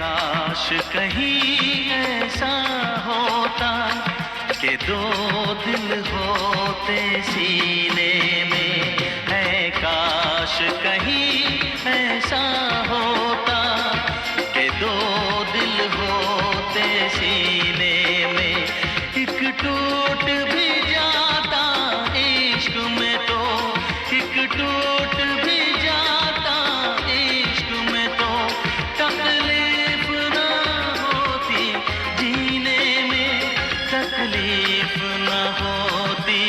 काश कहीं ऐसा होता कि दो दिल होते सीने में। है काश कहीं ऐसा होता कि दो दिल होते सीने में। एक टूट भी जाता इश्क में तो, एक टूट भी जाता इश्क में तो तकलीफ ना होती जीने में, तकलीफ ना होती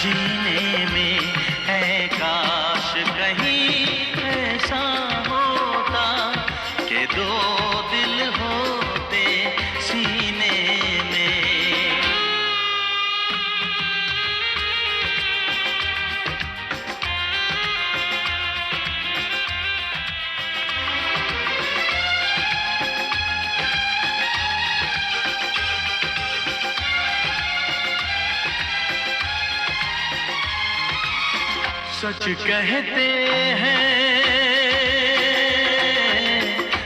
जीने में। है काश कहीं ऐसा होता कि दो दिल होते सीने में। सच कहते हैं,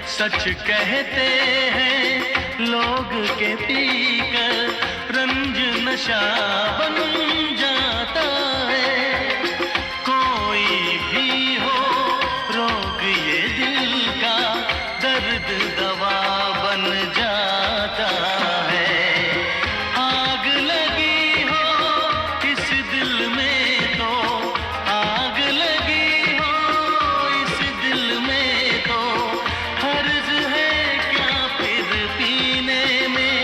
सच कहते हैं लोग के पीकर रंज नशा बन जाता है। कोई भी हो रोग ये दिल का, दर्द दवा बन जाता है। आग लगी हो इस दिल में तो, आग लगी हो इस दिल में तो हर्ज है क्या फिर पीने में,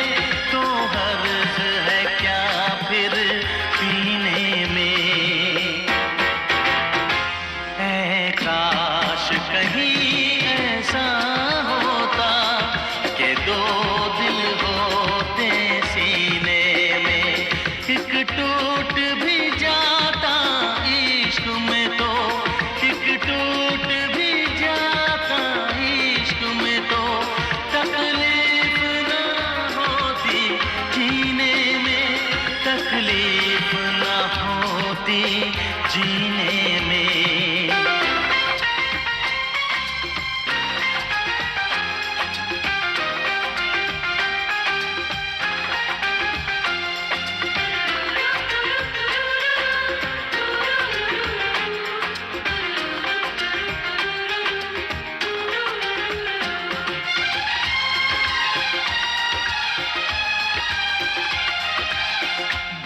तो हर्ज है क्या फिर पीने में। ऐ काश कहीं ऐसा होता कि दो दिल होते सीने में। एक टूट भी जाता इश्क में तो, एक टूट भी जाता इश्क में तो तकलीफ ना होती जीने में, तकलीफ ना होती जीने में।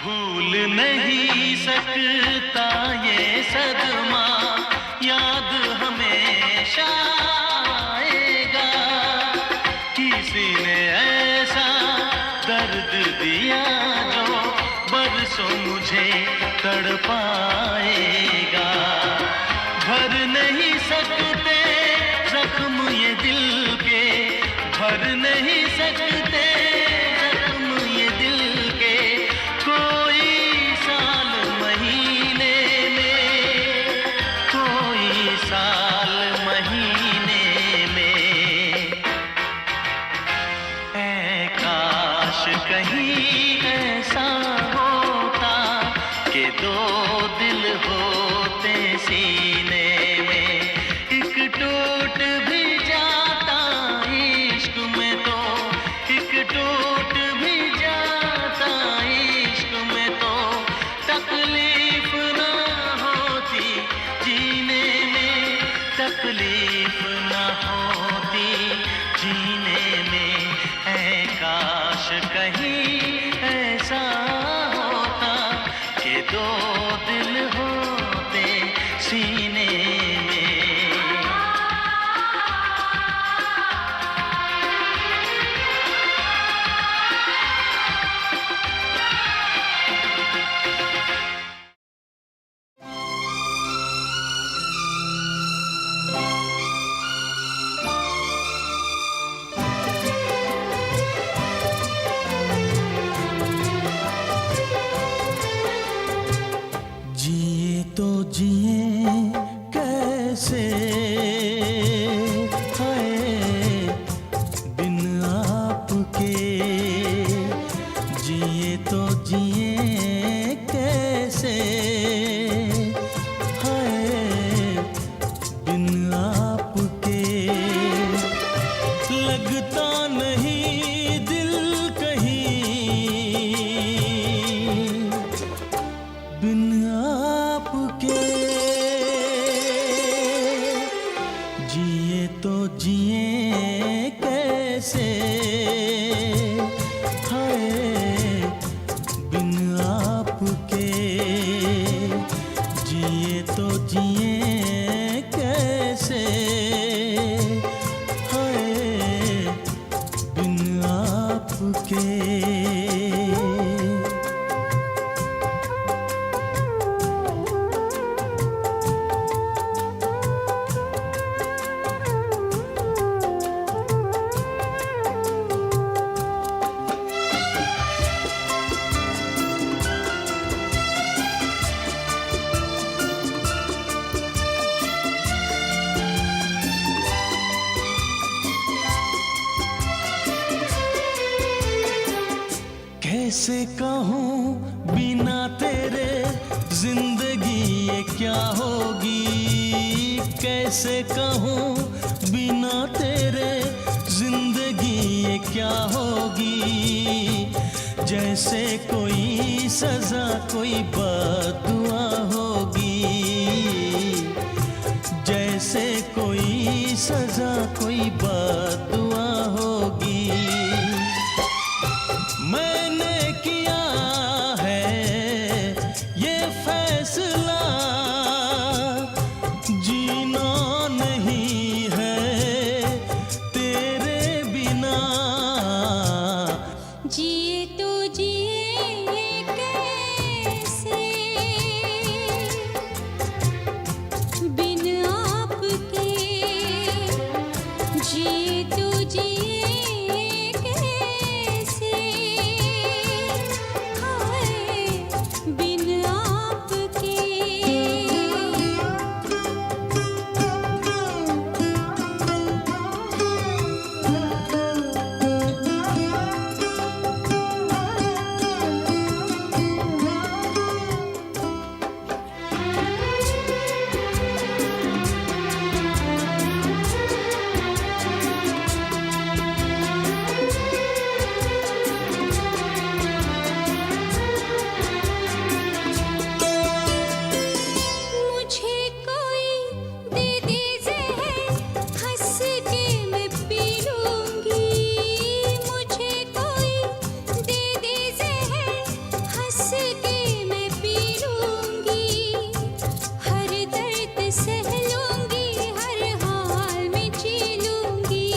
भूल नहीं सकता ये सदमा, याद हमेशा आएगा। किसी ने ऐसा दर्द दिया जो बरसों मुझे तड़पाएगा। भर नहीं सकते जख्म ये दिल के, भर नहीं सकते जख्म ये दिल के कोई साल महीने में, कोई साल महीने में। ऐ काश कहीं ऐसा होता कि दो दिल होते सीने में। एक टूट भी जाता इश्क में तो, एक जिए कैसे, हाय बिन आपके। जिए तो जिए कैसे, हाय बिन आपके। कैसे कहूँ बिना तेरे जिंदगी ये क्या होगी। कैसे कहूँ बिना तेरे जिंदगी ये क्या होगी। जैसे कोई सजा कोई बद्दुआ होगी। जैसे कोई सजा कोई बद्दुआ होगी। मैंने किया है ये फैसला, जीना नहीं है तेरे बिना। जिए तो जिए कैसे बिन आपके। जिए तो जिए कैसे, हाय बिन आपके। मुझे कोई दे दे ज़हर, हंस के मैं पी लूँगी। मुझे कोई दे दे ज़हर, हंस के मैं पी लूँगी। हर दर्द सह लूँगी, हर हाल में जी लूँगी।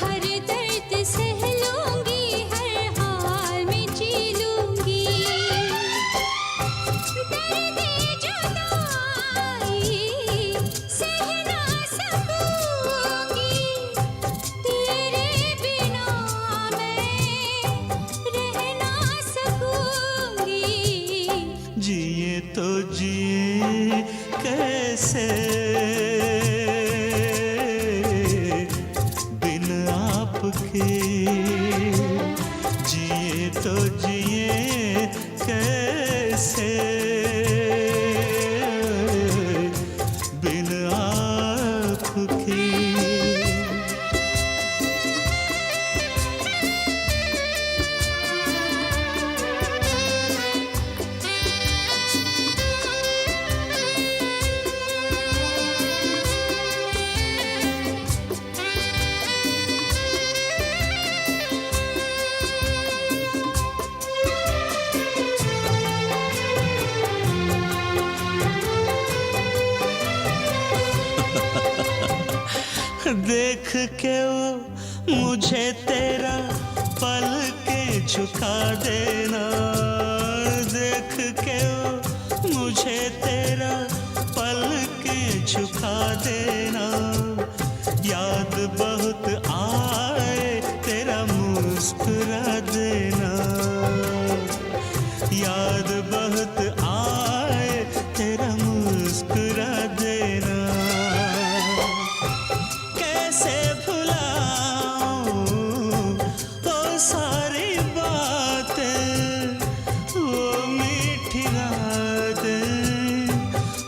हर दर्द सह लूँगी, हर हाल में जी लूँगी। दर्द जुदाई सह ना सकूंगी, तेरे बिना मैं रह ना सकूंगी। जिए तो जिए कैसे बिन आपके। जिए तो जिए कैसे बिन आपके। देख के वो मुझे तेरा पल के झुका देना। देख के वो मुझे तेरा पल के झुका देना। याद बहुत आए तेरा मुस्कुरा देना। याद बहुत आए तेरा मुस्कुरा देना। कैसे भुलाऊं वो सारी बातें, वो मीठी रातें,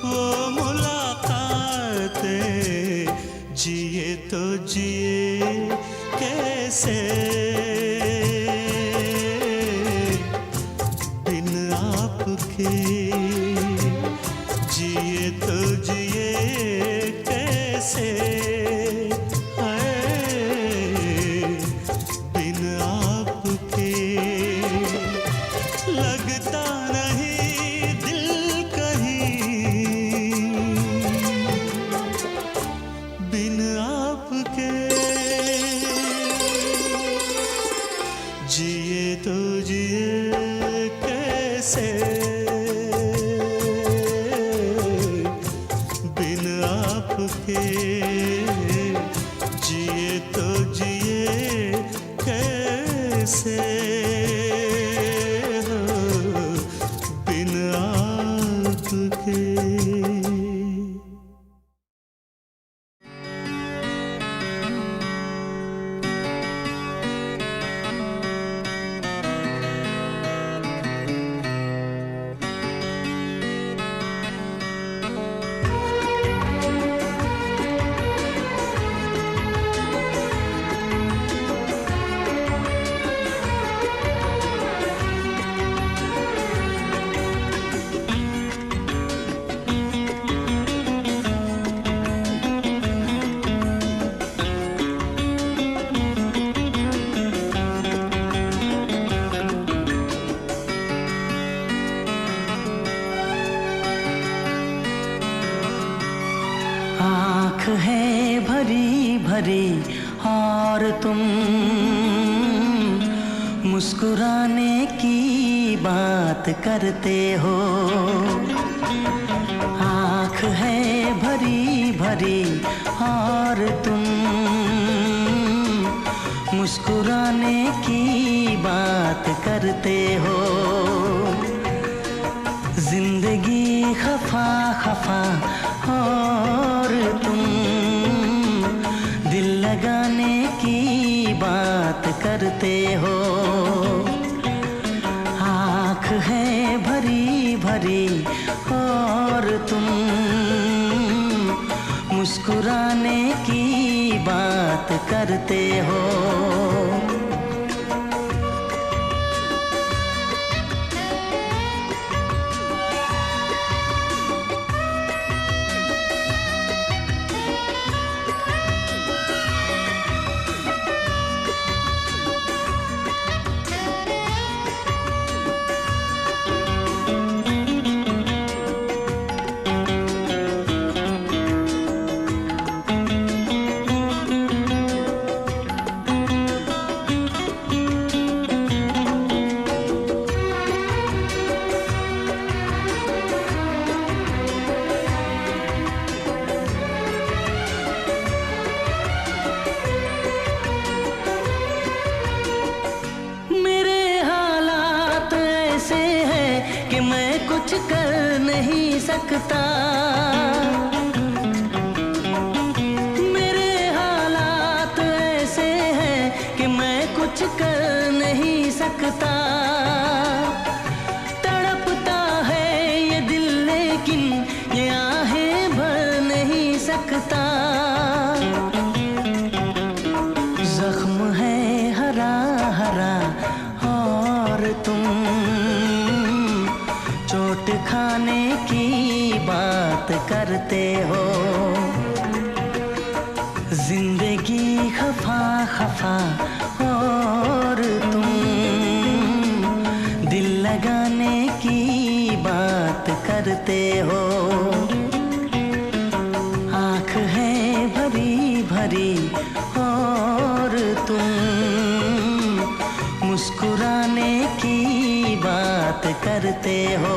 वो मुलाकातें। जिए तो जिए कैसे बिन आपके। जिए तो जिए कैसे हाय बिन आपके लगता नहीं दिल कहीं, बिन आपके जिए तो जिए कैसे, बिन आपके जिए तो जिए कैसे हो, बिन आपके। आँख है भरी भरी और तुम मुस्कुराने की बात करते हो। आँख है भरी भरी और तुम मुस्कुराने की बात करते हो। जिंदगी खफा खफा और तुम दिल लगाने की बात करते हो। आँख है भरी भरी और तुम मुस्कुराने की बात करते हो। कि मैं कुछ कर नहीं सकता। मेरे हालात ऐसे हैं कि मैं कुछ कर नहीं सकता। तड़पता है ये दिल लेकिन ये आहें भर नहीं सकता। जख्म है हरा हरा और तुम चोट खाने की बात करते हो। जिंदगी खफा खफा और तुम दिल लगाने की बात करते हो। आँख है भरी भरी और तुम मुस्कुराने की बात करते हो।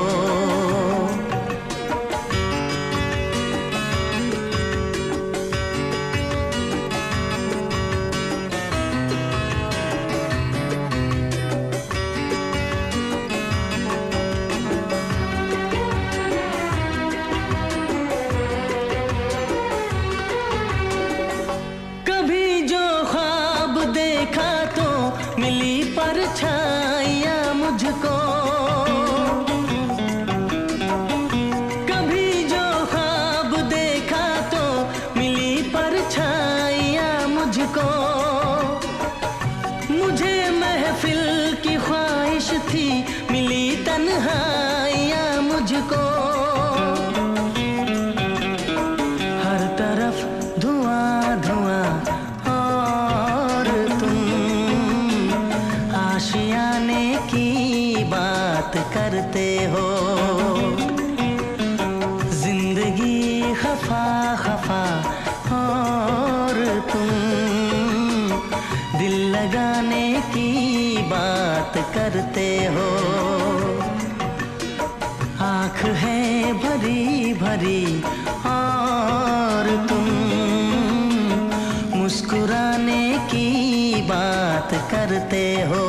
कभी जो ख्वाब देखा तो मिली परछाइयाँ मुझको। कभी जो ख्वाब देखा तो मिली परछाइयाँ मुझको। मुझे महफिल की ख्वाहिश थी मिली तन्हाइयाँ मुझको। हर तरफ धुआं करते हो। आँख है भरी भरी और तुम मुस्कुराने की बात करते हो।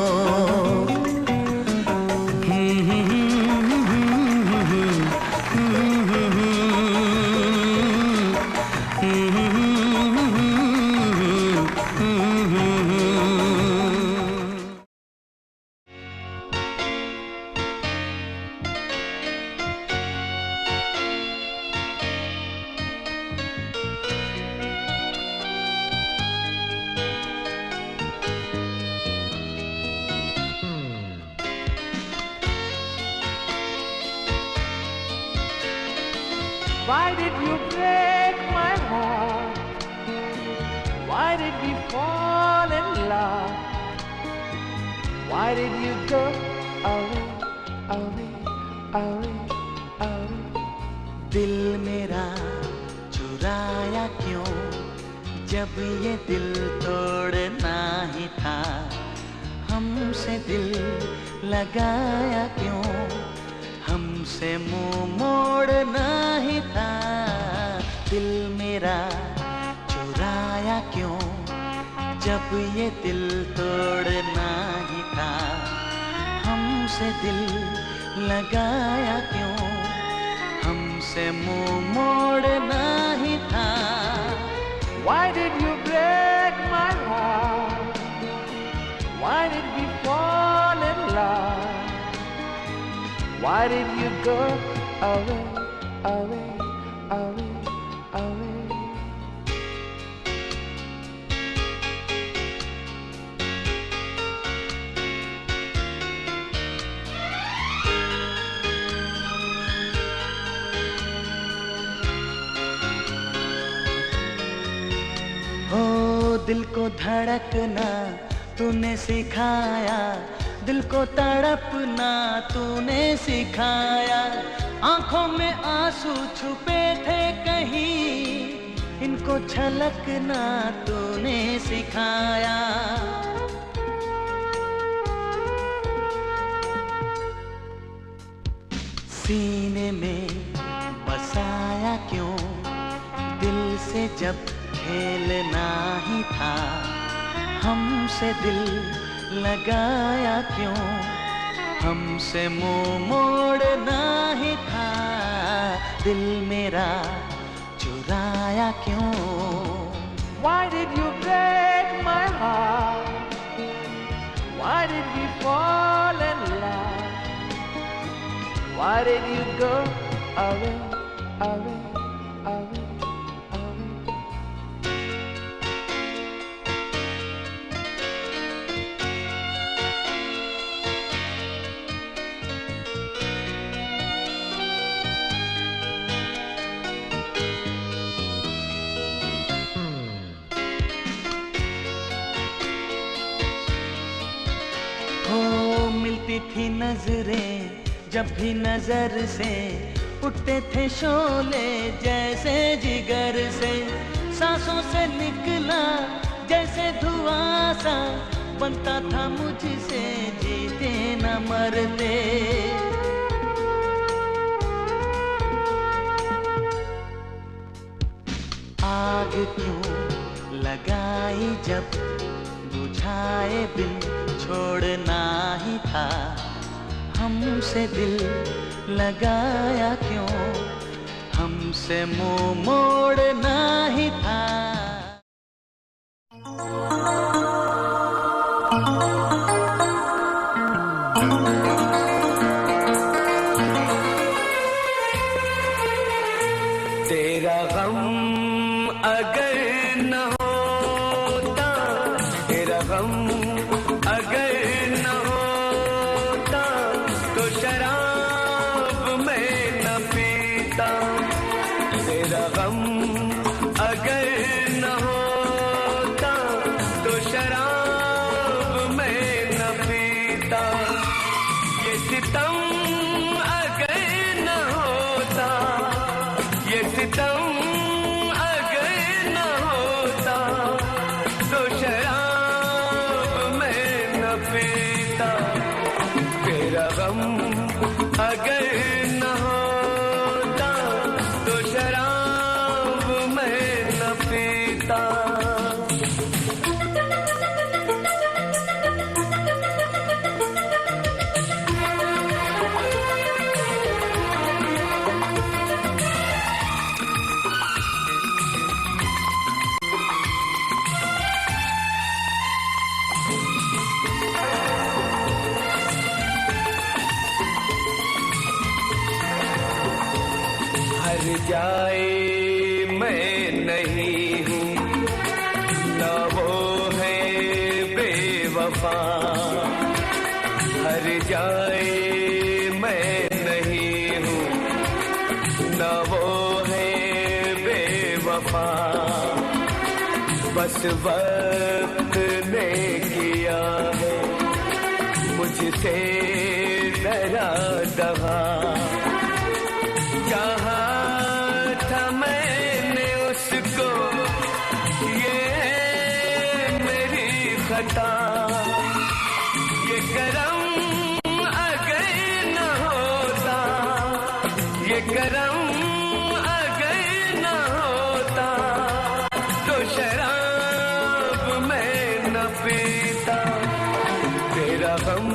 Why did you break my heart? Why did we fall in love? Why did you go away, away, away, away? दिल मेरा चुराया क्यों, जब ये दिल तोड़ना ही था। हमसे दिल लगाया क्यों, हमसे मुंह मोड़ना ही था। दिल मेरा चुराया क्यों, जब ये दिल तोड़ना ही था। हमसे दिल लगाया क्यों, हमसे मुंह मोड़ना ही था। Why did you break my heart? Why did we fall in love? Why did you go away, away, away, away? ओ दिल को धड़कना तूने सिखाया, दिल को तड़पना तूने सिखाया। आंखों में आंसू छुपे थे कहीं, इनको छलकना तूने सिखाया। सीने में बसाया क्यों, दिल से जब खेलना ही था। हमसे दिल लगाया क्यों, हमसे मुंह मोड़ना ही था। दिल मेरा चुराया क्यों। Why did you break my heart? Why did we fall in love? Why did you go away, away, away, away? हो मिलती थी नजरें जब भी नजर से, उठते थे शोले जैसे जिगर से। सांसों से निकला जैसे धुआं सा, बनता था मुझसे जीते न मरते। आग क्यों लगाई जब बुझाए बिन छोड़ना ही था। हमसे दिल लगाया क्यों, हमसे मुंह मोड़ना ही था। तेरा गम अगर न होता, तेरा गम अगर न होता, तो शराब मैं न पीता। तेरा गम अगर न होता, तो शराब मैं न पीता। ये सितम अगर न होता, ये सितम अगर न होता, तो शराब मैं न पीता। पीता। हर जाए मैं नहीं हूँ न वो है बेवफा। हर जाए मैं नहीं हूँ न वो है बेवफा। बस वक्त ने किया है मुझसे डरा दगा। चाहा था मैंने उसको, ये मेरी खता। ये करम अगर न होता, ये करम अगर न होता, तो शराब मैं न पीता। तेरा गम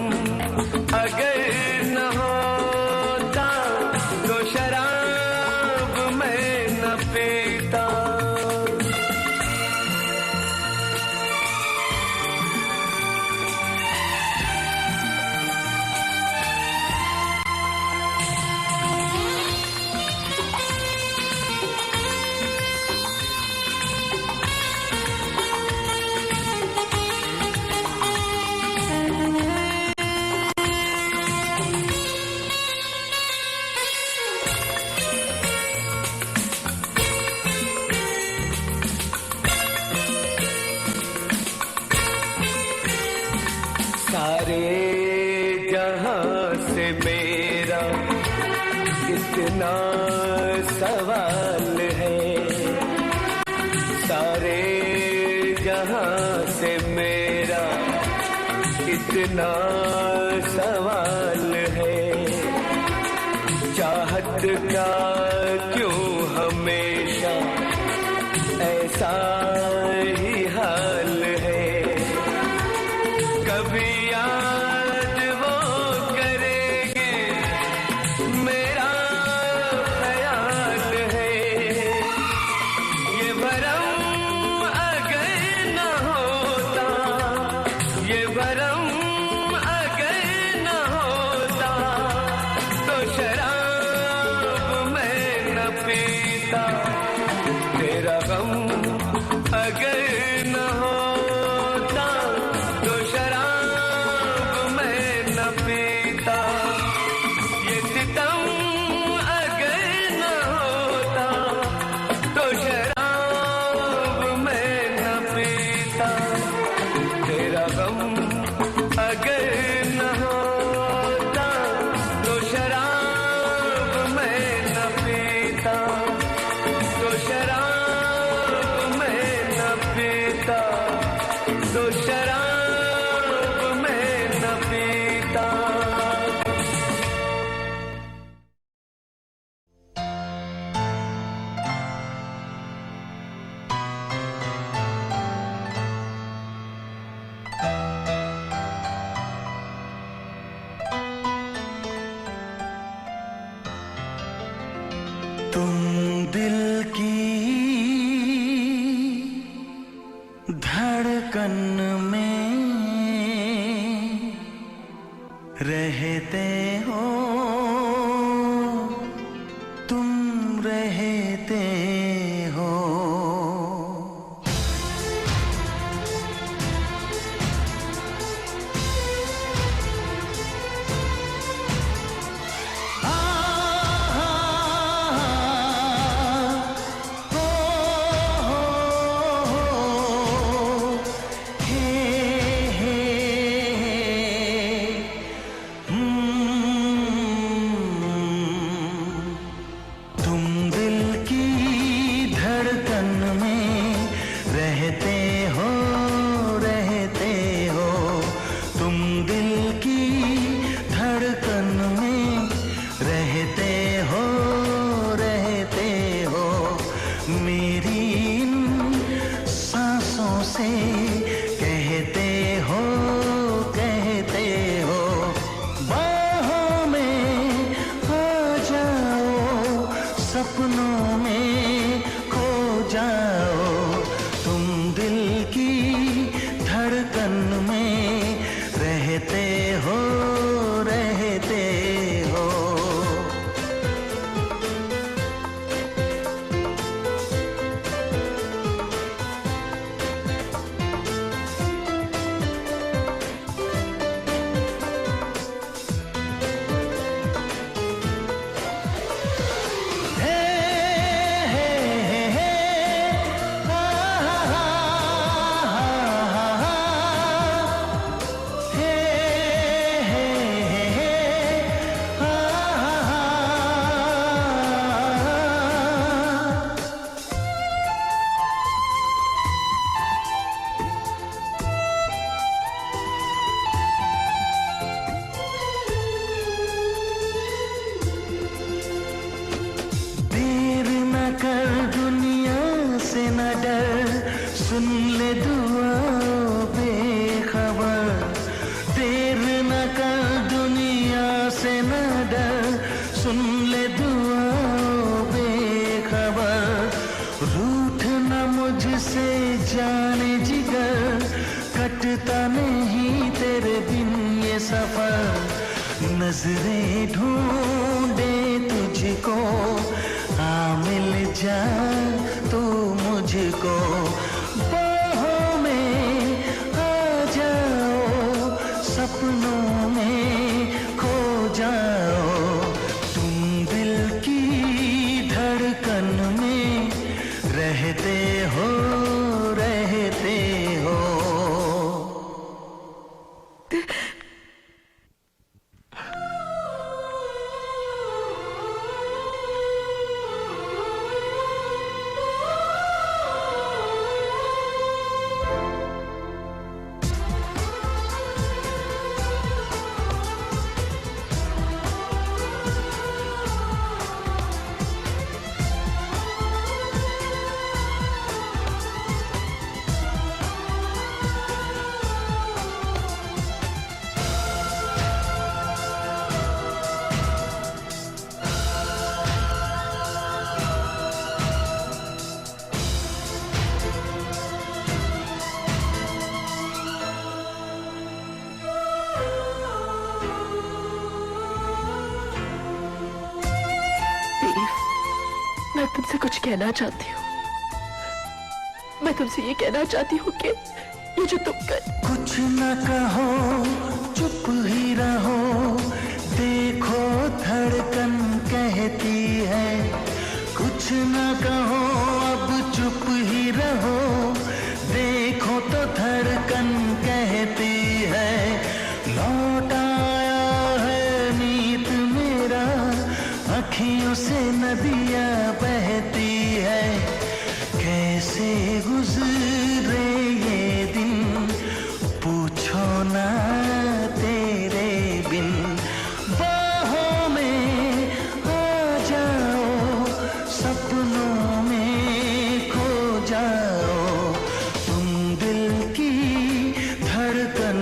अगर न होता, तो शराब मैं न पीता। सारे जहां से मेरा इतना सवाल है। सारे जहां से मेरा इतना सवाल है। चाहत का क्यों हमेशा ऐसा ही हाल है। कभी याद वो करेंगे मेरा ख्याल है। ये भरम अगर न होता, ये भरम अगर न होता, तो शराब मैं न पीता। तेरा गम अगर न होता, तो शराब मैं न पीता। ये सितम अगर न होता, तो शराब मैं न पीता। तेरा गम अगर न होता, तो शराब मैं न पीता। तो शराब मैं न पीता। तो शराब मैं न पीता। तुम दिल की धड़कन में रहते हो, तुम रहते हो। से कहते हो बाहों में आ जाओ, सपनों में खो जाओ, तुम दिल की धड़कन में रहते हो। सुन ले दुआ बेखबर, देर न कर दुनिया से न डर, सुन ले दुआ बेखबर, रूठ न मुझसे जाने जिगर, कटता नहीं तेरे बिन ये सफर, नजरें ढूंढे तुझको, आ मिल जा तू मुझको, बाहों में आ जाओ, सपनों में खो जाओ, तुम दिल की धड़कन में रहते हो। मैं तुमसे कुछ कहना चाहती हूँ। मैं तुमसे ये कहना चाहती हूँ कि ये जो तुम कर, कुछ न कहो, चुप ही रहो, देखो धड़कन कहती है, कुछ न कहो अब चुप ही रहो, देखो तो धड़कन कहती है, लौट आया है नीत मेरा, अखियों से नदियाँ बहती है, कैसे गुजरे ये दिन पूछो ना तेरे बिन, बाहों में आ जाओ, सपनों में खो जाओ, तुम दिल की धड़कन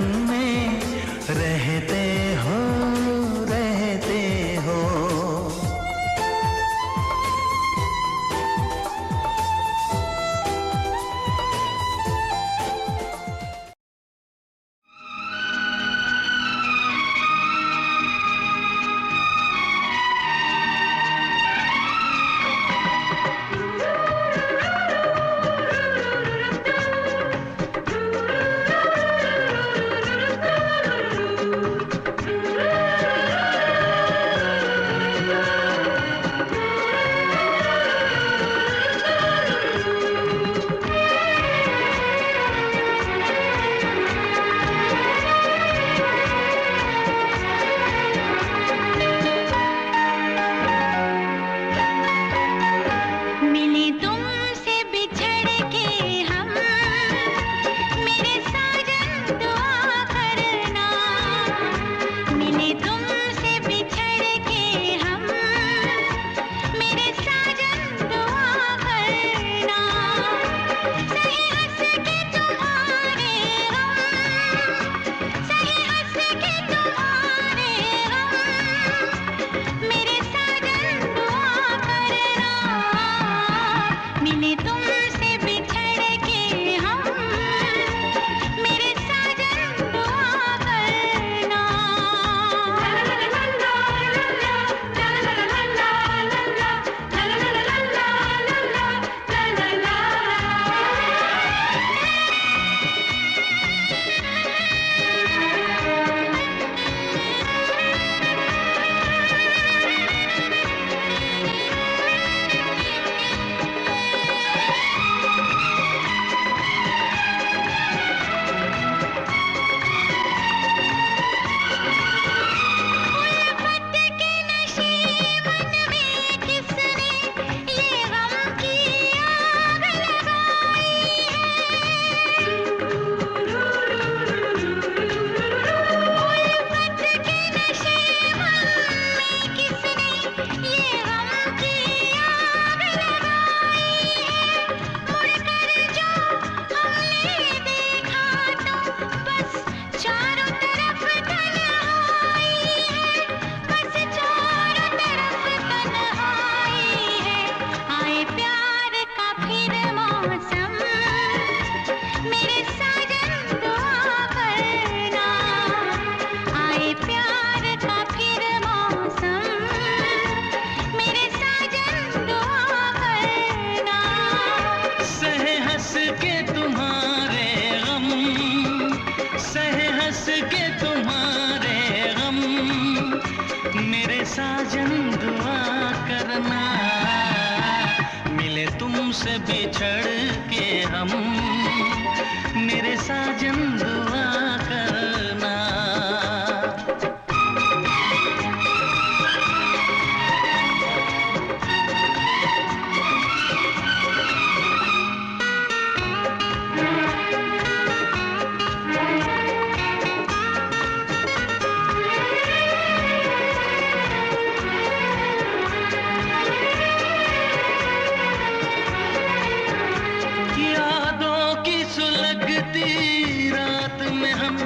हम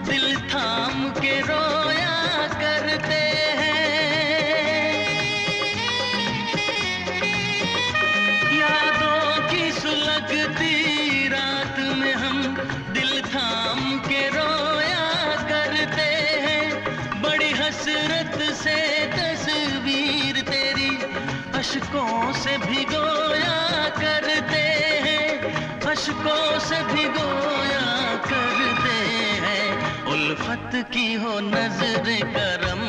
दिल थाम के रोया करते हैं। यादों की सुलगती रात में हम दिल थाम के रोया करते हैं। बड़ी हसरत से तस्वीर तेरी अशकों से भिगोया करते हैं, अशकों से भिगोया करते हैं। उल्फत की हो नजर करम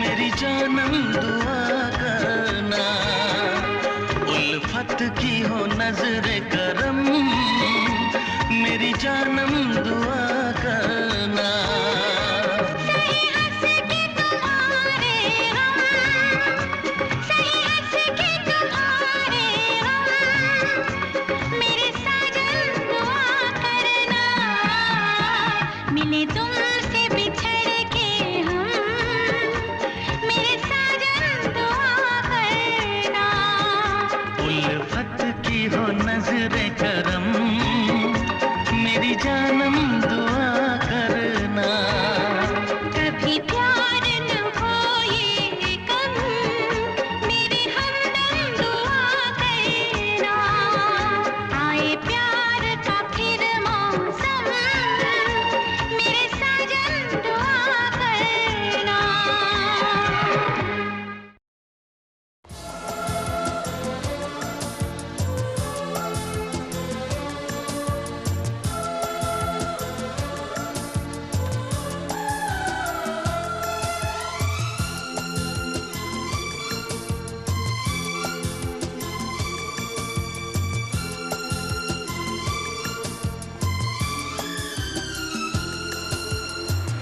मेरी जानम दुआ करना। उल्फत की हो नजर करम मेरी जानम दुआ करना। नजरे करम मेरी जानम दुआ करना। कभी प्यार न हो ये कम मेरी हमदम दुआ करना। आए प्यार का फिर मौसम मेरे साजन दुआ करना।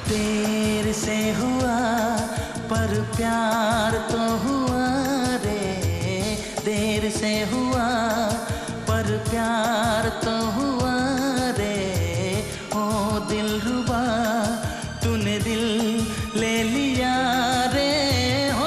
देर से हुआ पर प्यार तो हुआ रे, देर से हुआ पर प्यार तो हुआ रे। ओ दिलरुबा तूने दिल ले लिया रे हो।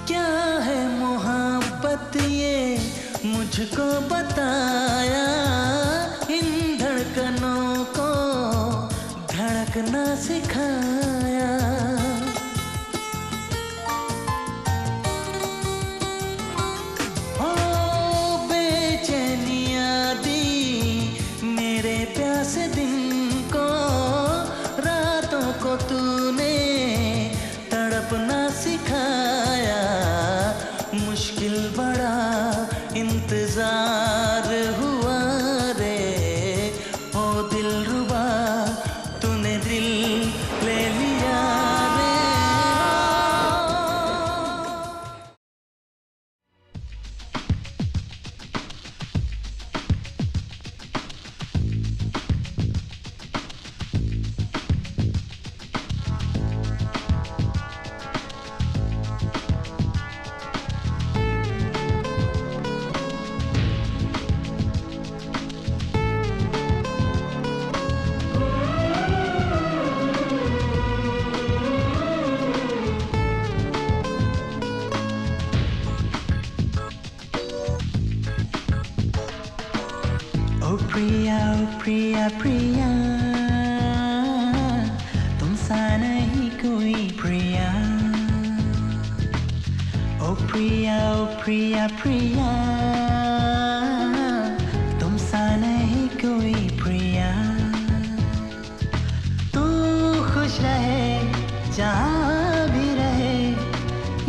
क्या है मोहब्बत ये मुझको बताया, इन धड़कनों को धड़कना सिखाया। ओ बेचैनियाँ दी मेरे प्यासे दिन को, रातों को तूने तड़पना सिखाया। मुश्किल बड़ा इंतजार हुआ रे, ओ दिलरुबा तूने दिल ले लिया रे। प्रिया प्रिया प्रिया तुम सा नहीं कोई प्रिया। ओ प्रिया प्रिया प्रिया तुम सा नहीं कोई प्रिया। तू खुश रहे जहाँ भी रहे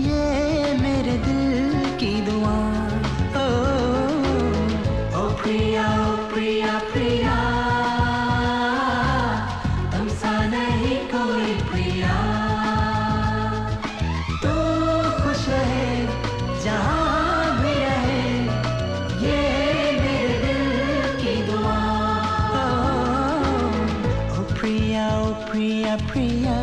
ये मेरे दिल की दुआ। ओ प्रिया प्रिया प्रिया तुम सा नहीं कोई प्रिया। तू खुश रहे जहाँ भी रहे ये मेरे दिल की दुआ। ओ प्रिया प्रिया प्रिया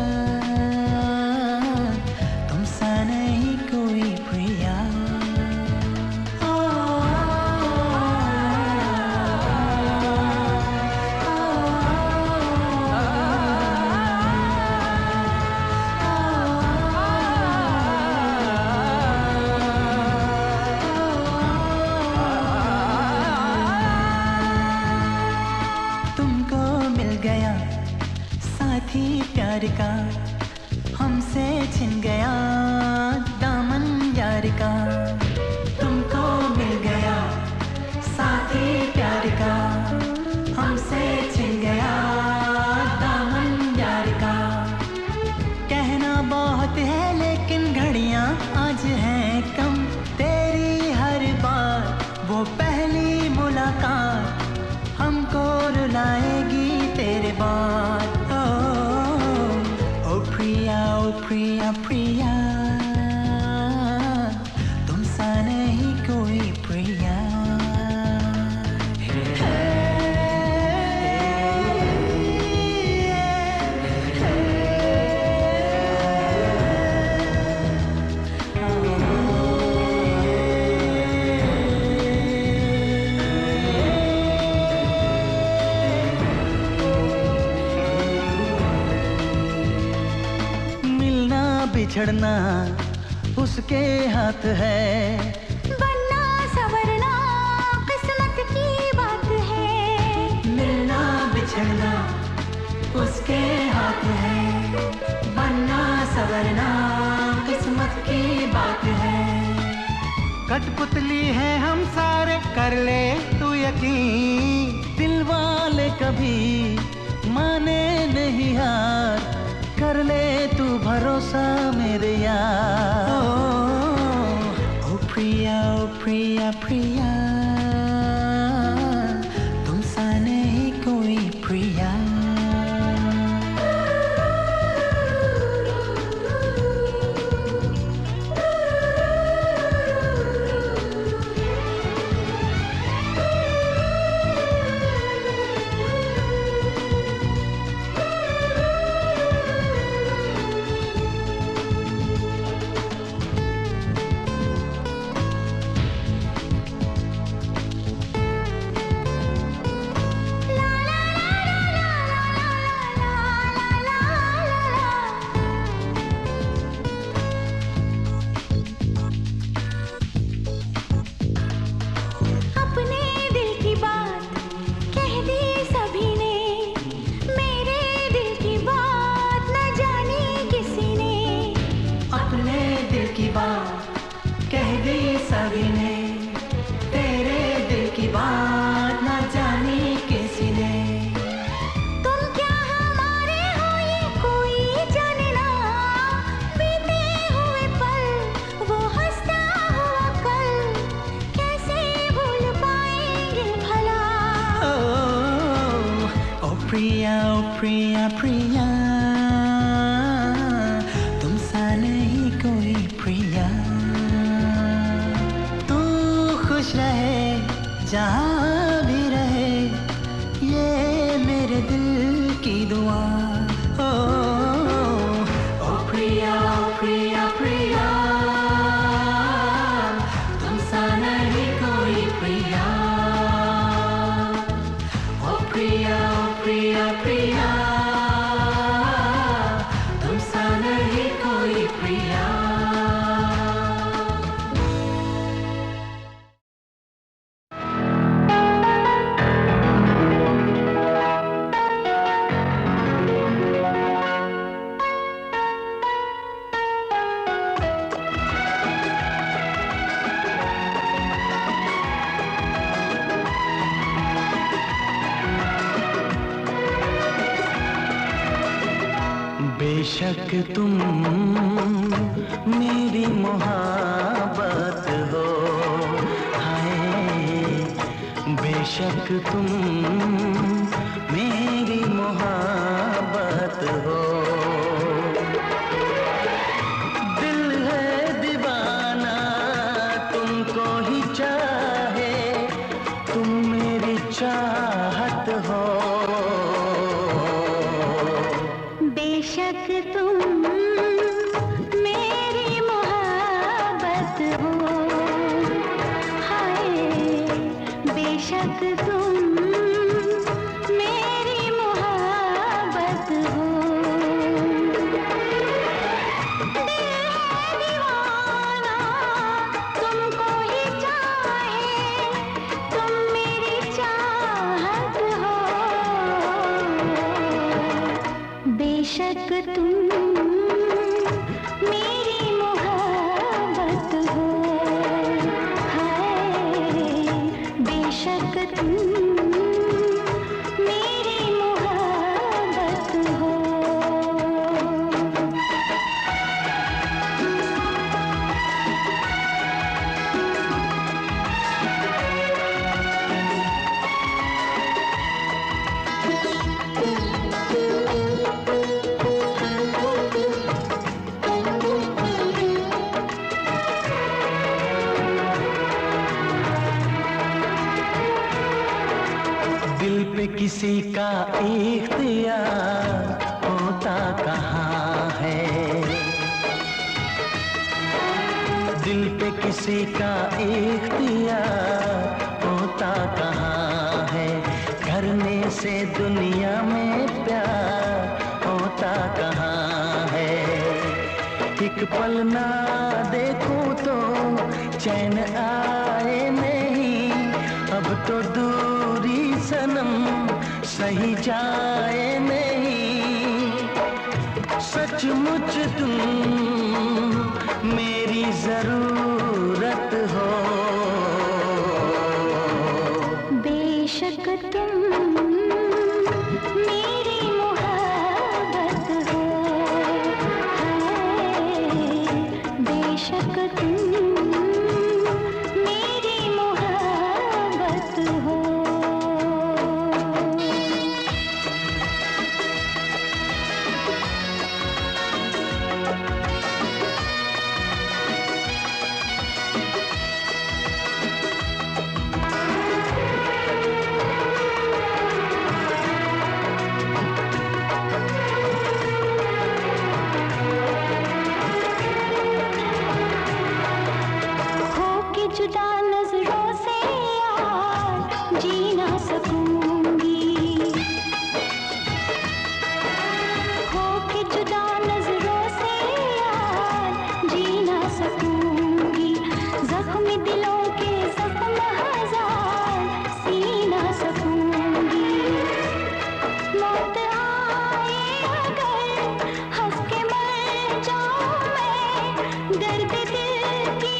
साथी प्यार का, हमसे छिन गया दामन यार का। तुमको मिल गया साथी प्यार का, हमसे छिन गया दामन यार का। कहना बहुत है लेकिन घड़ियां आज हैं कम, तेरी हर बार वो पहली मुलाकात हमको रुलाएगी तेरे बाद। ओ प्रिया, ओ प्रिया प्रिया, तुम सा नहीं कोई प्रिया। बिछड़ना उसके हाथ है, बनना संवरना किस्मत की बात है। मिलना बिछड़ना उसके हाथ है, बनना संवरना किस्मत की बात है। कठपुतली है हम सारे कर ले तू यकीन, दिल वाले कभी माने नहीं हार, कर ले तू भरोसा मेरे यार। ओ प्रिया, ओ प्रिया प्रिया, तुम सा नहीं कोई प्रिया। प्रिया, ओ प्रिया प्रिया, तुम सा नहीं कोई प्रिया। तू खुश रहे जहाँ भी रहे, ये मेरे दिल की दुआ। ओ प्रिया, ओ प्रिया प्रिया, तुम सा नहीं कोई प्रिया। ओ प्रिया, प्रिया प्रिया, तुम सा नहीं कोई प्रिया। बेशक तुम मेरी मोहब्बत हो, हाय बेशक तुम मेरी मोहब्बत हो। दिल है दीवाना तुमको ही चाहे, तुम मेरी चाहत हो। बेशक तुम मेरी मोहब्बत हो, हाय बेशक तुम मेरी मोहब्बत बेशक तुम मेरी मोहब्बत हो, हाय बेशक तुम मेरी मोहब्बत हो। दिल पे किसी का इख्तियार होता कहाँ है, दिल पे किसी का इख्तियार होता कहाँ है, करने से दुनिया में प्यार होता कहाँ है। एक पल ना देखूं तो चैन आए नहीं, अब तो दूरी सनम सही जाए नहीं। सचमुच तुम मेरी जरूरत हो, बेशक तुम मेरी मोहब्बत हो, हाय बेशक तुम मेरी मोहब्बत हो। जुदा नजरों से यार जी ना सकूंगी, हो के जुदा नजरों से यार जी ना सकूंगी। जख्म दिलों के जख्म हजार सी ना सकूंगी। मौत आए अगर हंस के मर जाऊं मैं, दर्द दिल की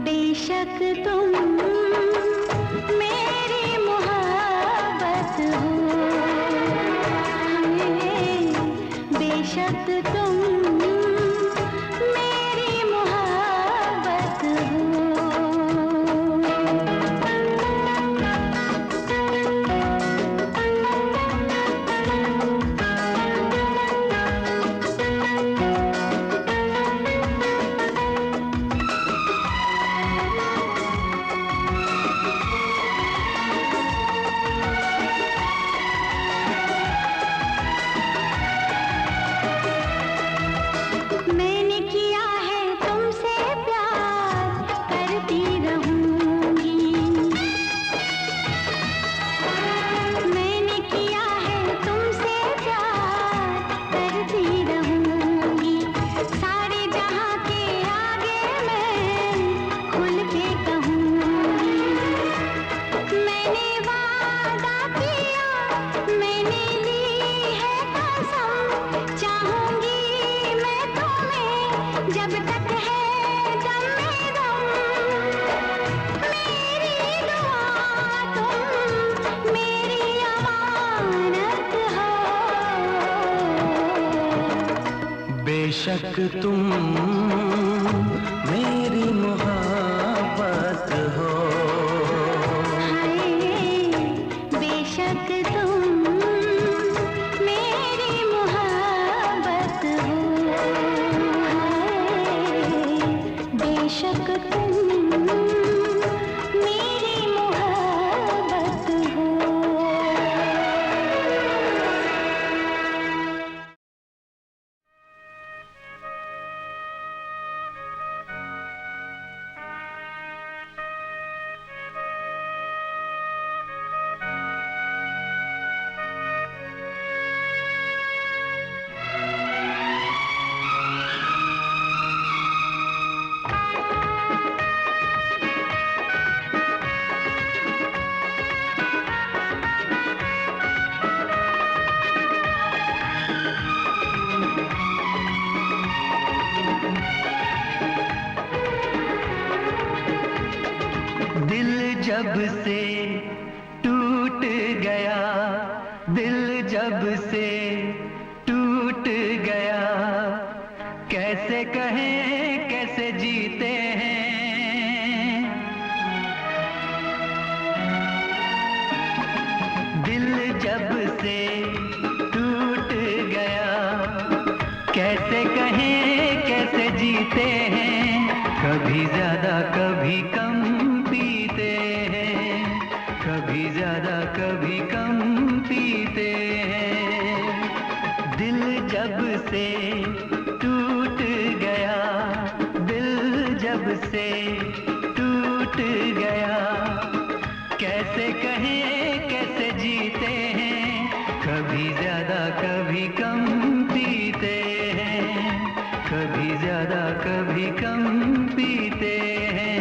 बेशक तुम मेरी मोहब्बत हो, बेशक तुम मेरी मोहब्बत हो। मैंने किया है तुमसे प्यार, करती रहूंगी। मैंने किया है तुमसे प्यार, करती रहूंगी। सारे जहां के आगे मैं खुल के कहूंगी। मैंने वादा किया, मैंने ली है कसम, चाहूंगी जब तक है दम में दम। मेरी दुआ तुम मेरी अमानत हो, बेशक तुम मेरी मोहब्बत हो, हाय बेशक तुम मेरी मोहब्बत हो, बेशक तुम मेरी मोहब्बत हो। जब से टूट गया, दिल जब से टूट गया, कैसे कहें कैसे जीते हैं। दिल जब से टूट गया, कैसे कहें कैसे जीते हैं। कभी ज्यादा कभी कम पीते हैं, कभी ज्यादा कभी कम पीते हैं। दिल जब से टूट गया, दिल जब से टूट गया, कैसे कहें कैसे जीते हैं। कभी ज्यादा कभी कम पीते हैं, कभी ज्यादा कभी कम पीते हैं।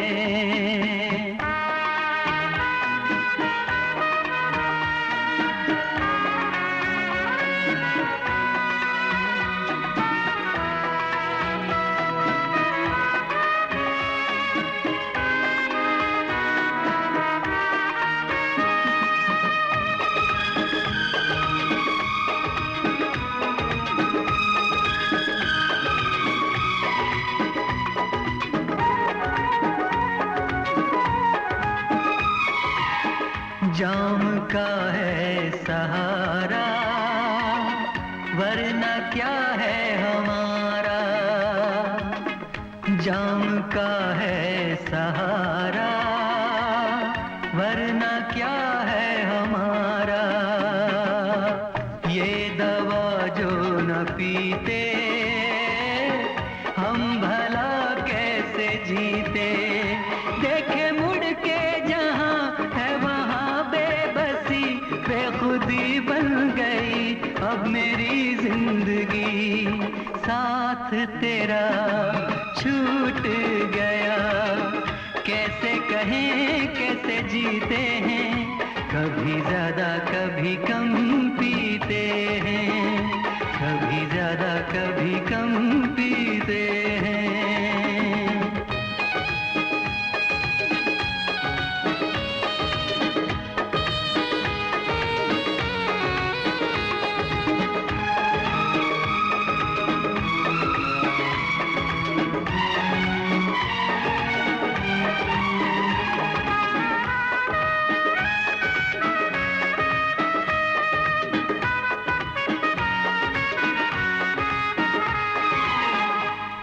जाम का है सहारा, वरना क्या है हमारा। जाम का है सहारा, वरना क्या है हमारा। ये दवा जो न पीते, हम भला कैसे जीते। देखे मुड़ के जहाँ है वहाँ बेबसी, बेखुदी बन गई अब मेरी जिंदगी। साथ तेरा छूट गया, कैसे कहें कैसे जीते हैं। कभी ज्यादा कभी कम पीते हैं, कभी ज्यादा कभी कम पीते हैं।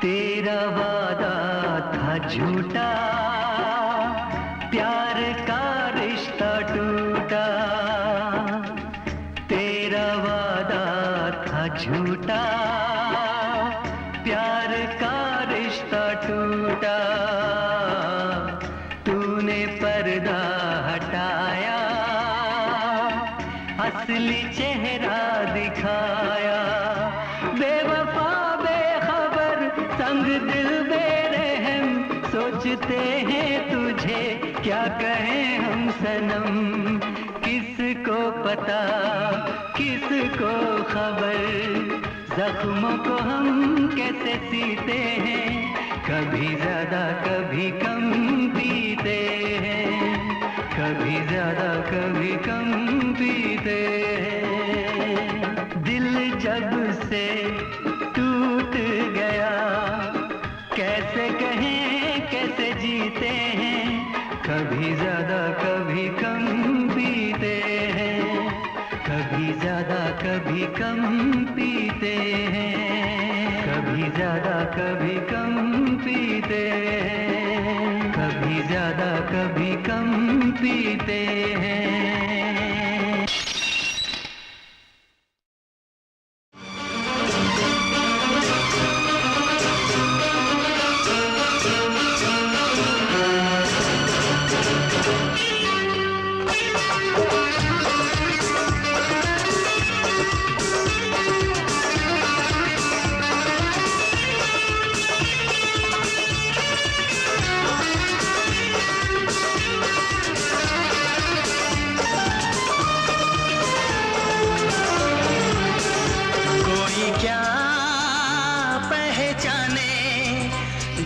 तेरा वादा था झूठा, प्यार का रिश्ता टूटा। तेरा वादा था झूठा, प्यार का रिश्ता टूटा। तूने पर्दा हटाया, असली चेहरा दिखाया। बेवफा बेखबर संग दिल बेरहम, सोचते हैं तुझे क्या कहें हम सनम। किसको पता किसको खबर, जख्मों को हम कैसे सीते हैं। कभी ज्यादा कभी कम पीते हैं, कभी ज्यादा कभी कम पीते हैं। दिल जब से टूट गया, कैसे कहें कैसे जीते हैं। कभी ज्यादा कभी कम पीते हैं, कभी ज्यादा कभी कम पीते हैं। कभी ज्यादा कभी कम पीते हैं, कभी ज्यादा कभी कम पीते हैं।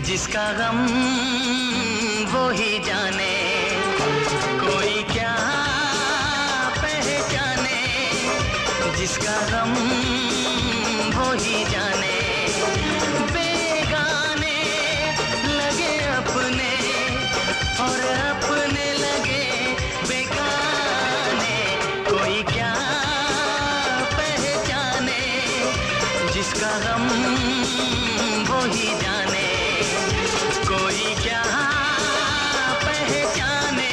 जिसका गम वो ही जाने। जिसका गम वो ही जाने। बेगाने लगे अपने और अपने लगे बेगाने, कोई क्या पहचाने, जिसका गम वो ही जाने। कोई क्या पहचाने,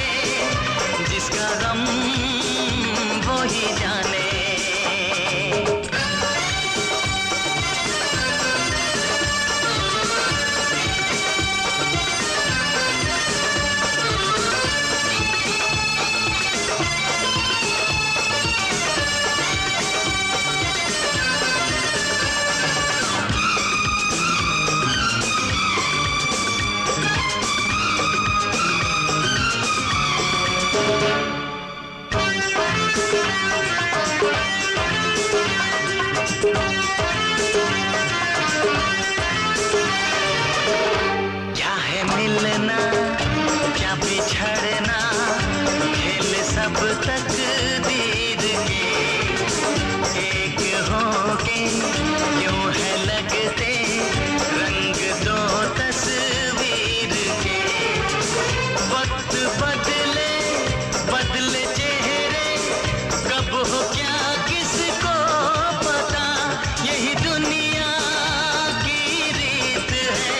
जिसका गम वो ही जाने। क्या है मिलना, क्या बिछड़ना, खेल सब तकदीर के। एक होके क्यों है लगते रंग दो तस्वीर के। वक्त बदले बदले चेहरे, कब हो क्या किसको पता। यही दुनिया की रीत है,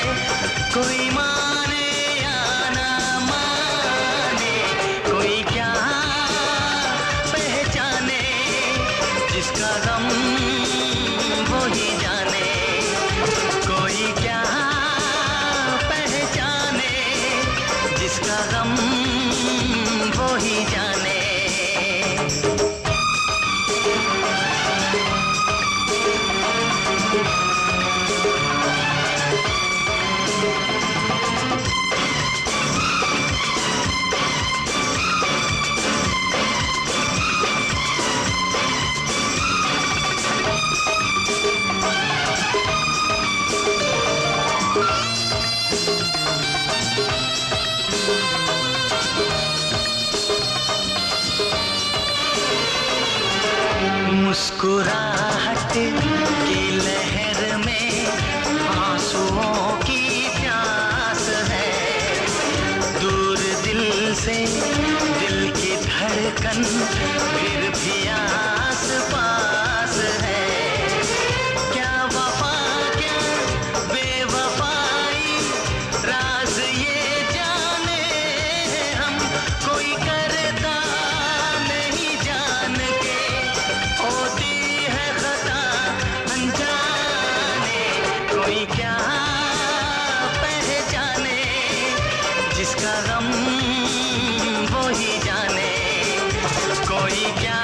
कोई माने या ना माने, कोई क्या पहचाने, जिसका गम वो ही जाने। कोई क्या पहचाने, जिसका गम वो ही जाने। मुस्कुराहट की लहर में आंसुओं की प्यास है। दूर दिल से दिल की धड़कन फिर भी आस पास है। क्या वफा क्या बेवफाई, राज ये जाने हम, कोई करता नहीं जान के, होती है खता अनजाने। कोई क्या पहचाने, जिसका गम वो ही जाने। कोई क्या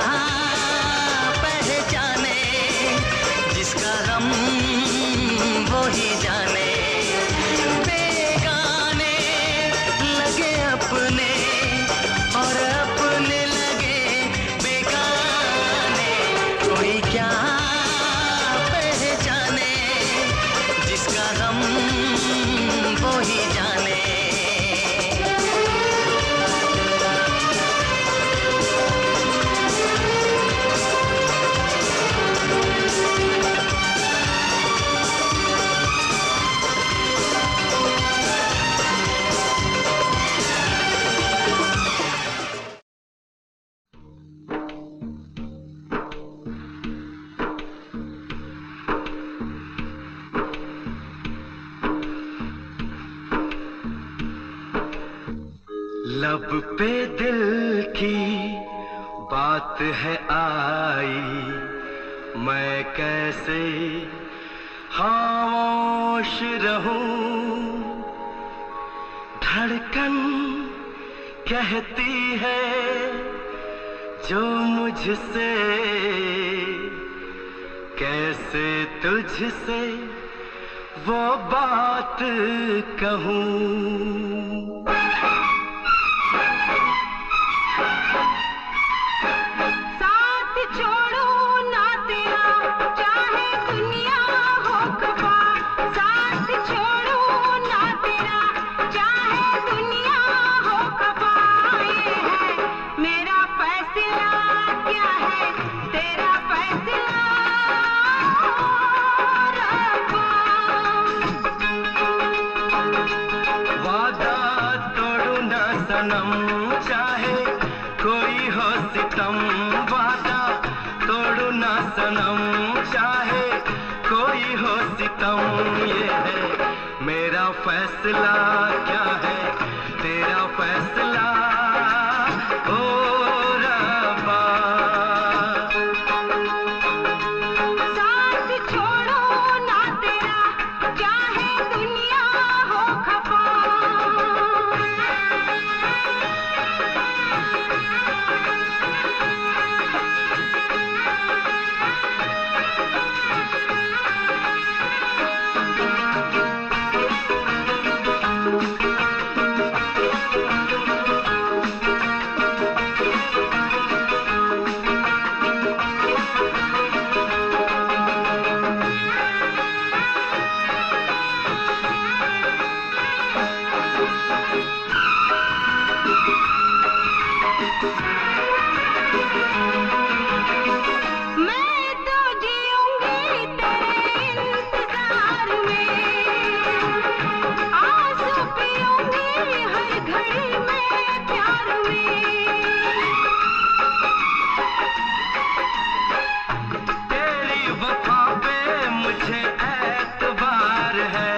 पहचाने, जिसका गम वो ही जाने। बेगाने लगे अपने और अपने लगे बेगाने, कोई क्या पहचाने, जिसका गम वो ही जाने। लब पे दिल की बात है आई, मैं कैसे खामोश रहूं। धड़कन कहती है जो मुझसे, कैसे तुझसे वो बात कहूं। मेरा फैसला क्या है, तेरा फैसला कोई हो सितम ये है मेरा फैसला क्या है तेरा फैसला ओ रब्बा साथ छोड़ो ना तेरा चाहे दुनिया हो खफा मैं तो जीऊंगी तेरे इंतजार में आंसू पीऊंगी हर घड़ी में प्यार में तेरी वफा पे मुझे एतबार है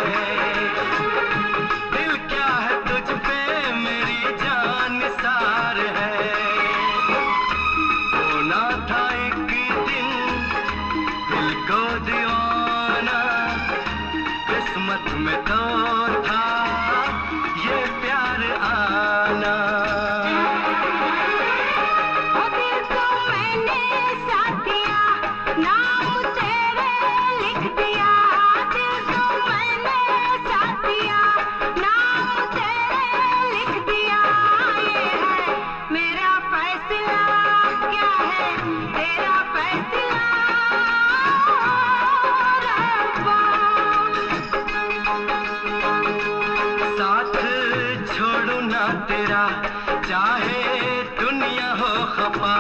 दिल क्या है तुझ पे मेरी जान सार है होना था एक दिन दिल को दीवाना किस्मत में तो था ये प्यार आना ओ दिल को मैंने साथ दिया नाम तेरे लिख दिया दिल को मैंने साथ दिया नाम तेरे लिख दिया ये है मेरा फैसला क्या है तेरा फैसला रब्बा साथ छोड़ू ना तेरा चाहे दुनिया हो खफा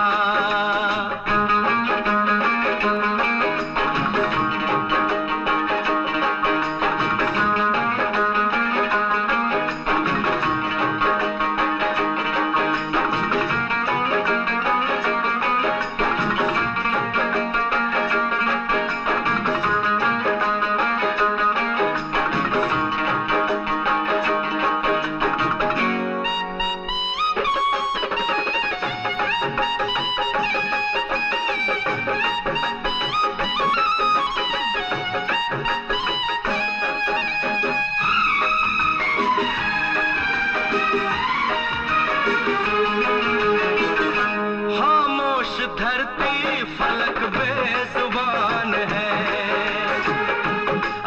खामोश धरती फलक बेजुबान है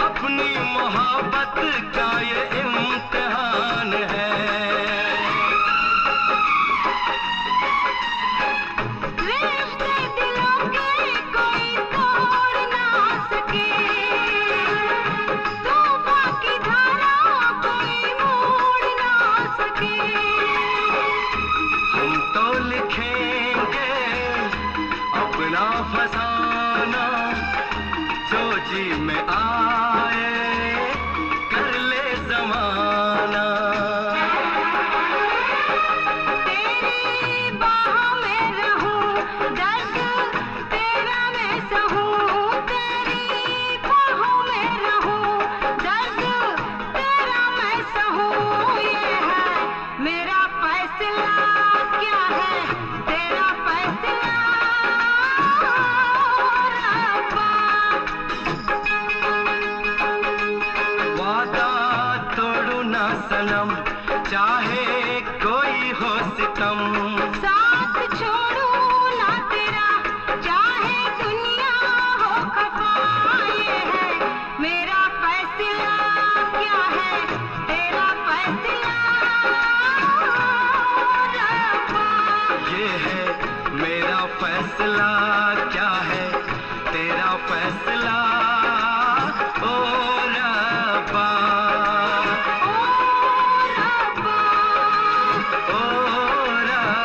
अपनी मोहब्बत का ये इम्तिहान है रिश्ते दिलों के कोई तोड़ ना सके तूफान की धारा कोई मोड़ ना सके हम तो लिखेंगे अपना फसाना जो जी में आए कर ले जमाना तेरी बाहों में रहूं दर्द तेरा मैं सहूं तेरी बाहों में रहूं दर्द तेरा मैं सहूं ये है मेरा फैसला क्या है तेरा फैसला रब्बा वादा तोड़ू ना सनम चाहे कोई हो सितम साथ छोड़ू ना तेरा चाहे दुनिया हो खफा ये है मेरा फैसला क्या है तेरा फैसला रब्बा ये है मेरा फैसला क्या है तेरा फैसला ओ रब्बा ओ रब्बा ओ रब्बा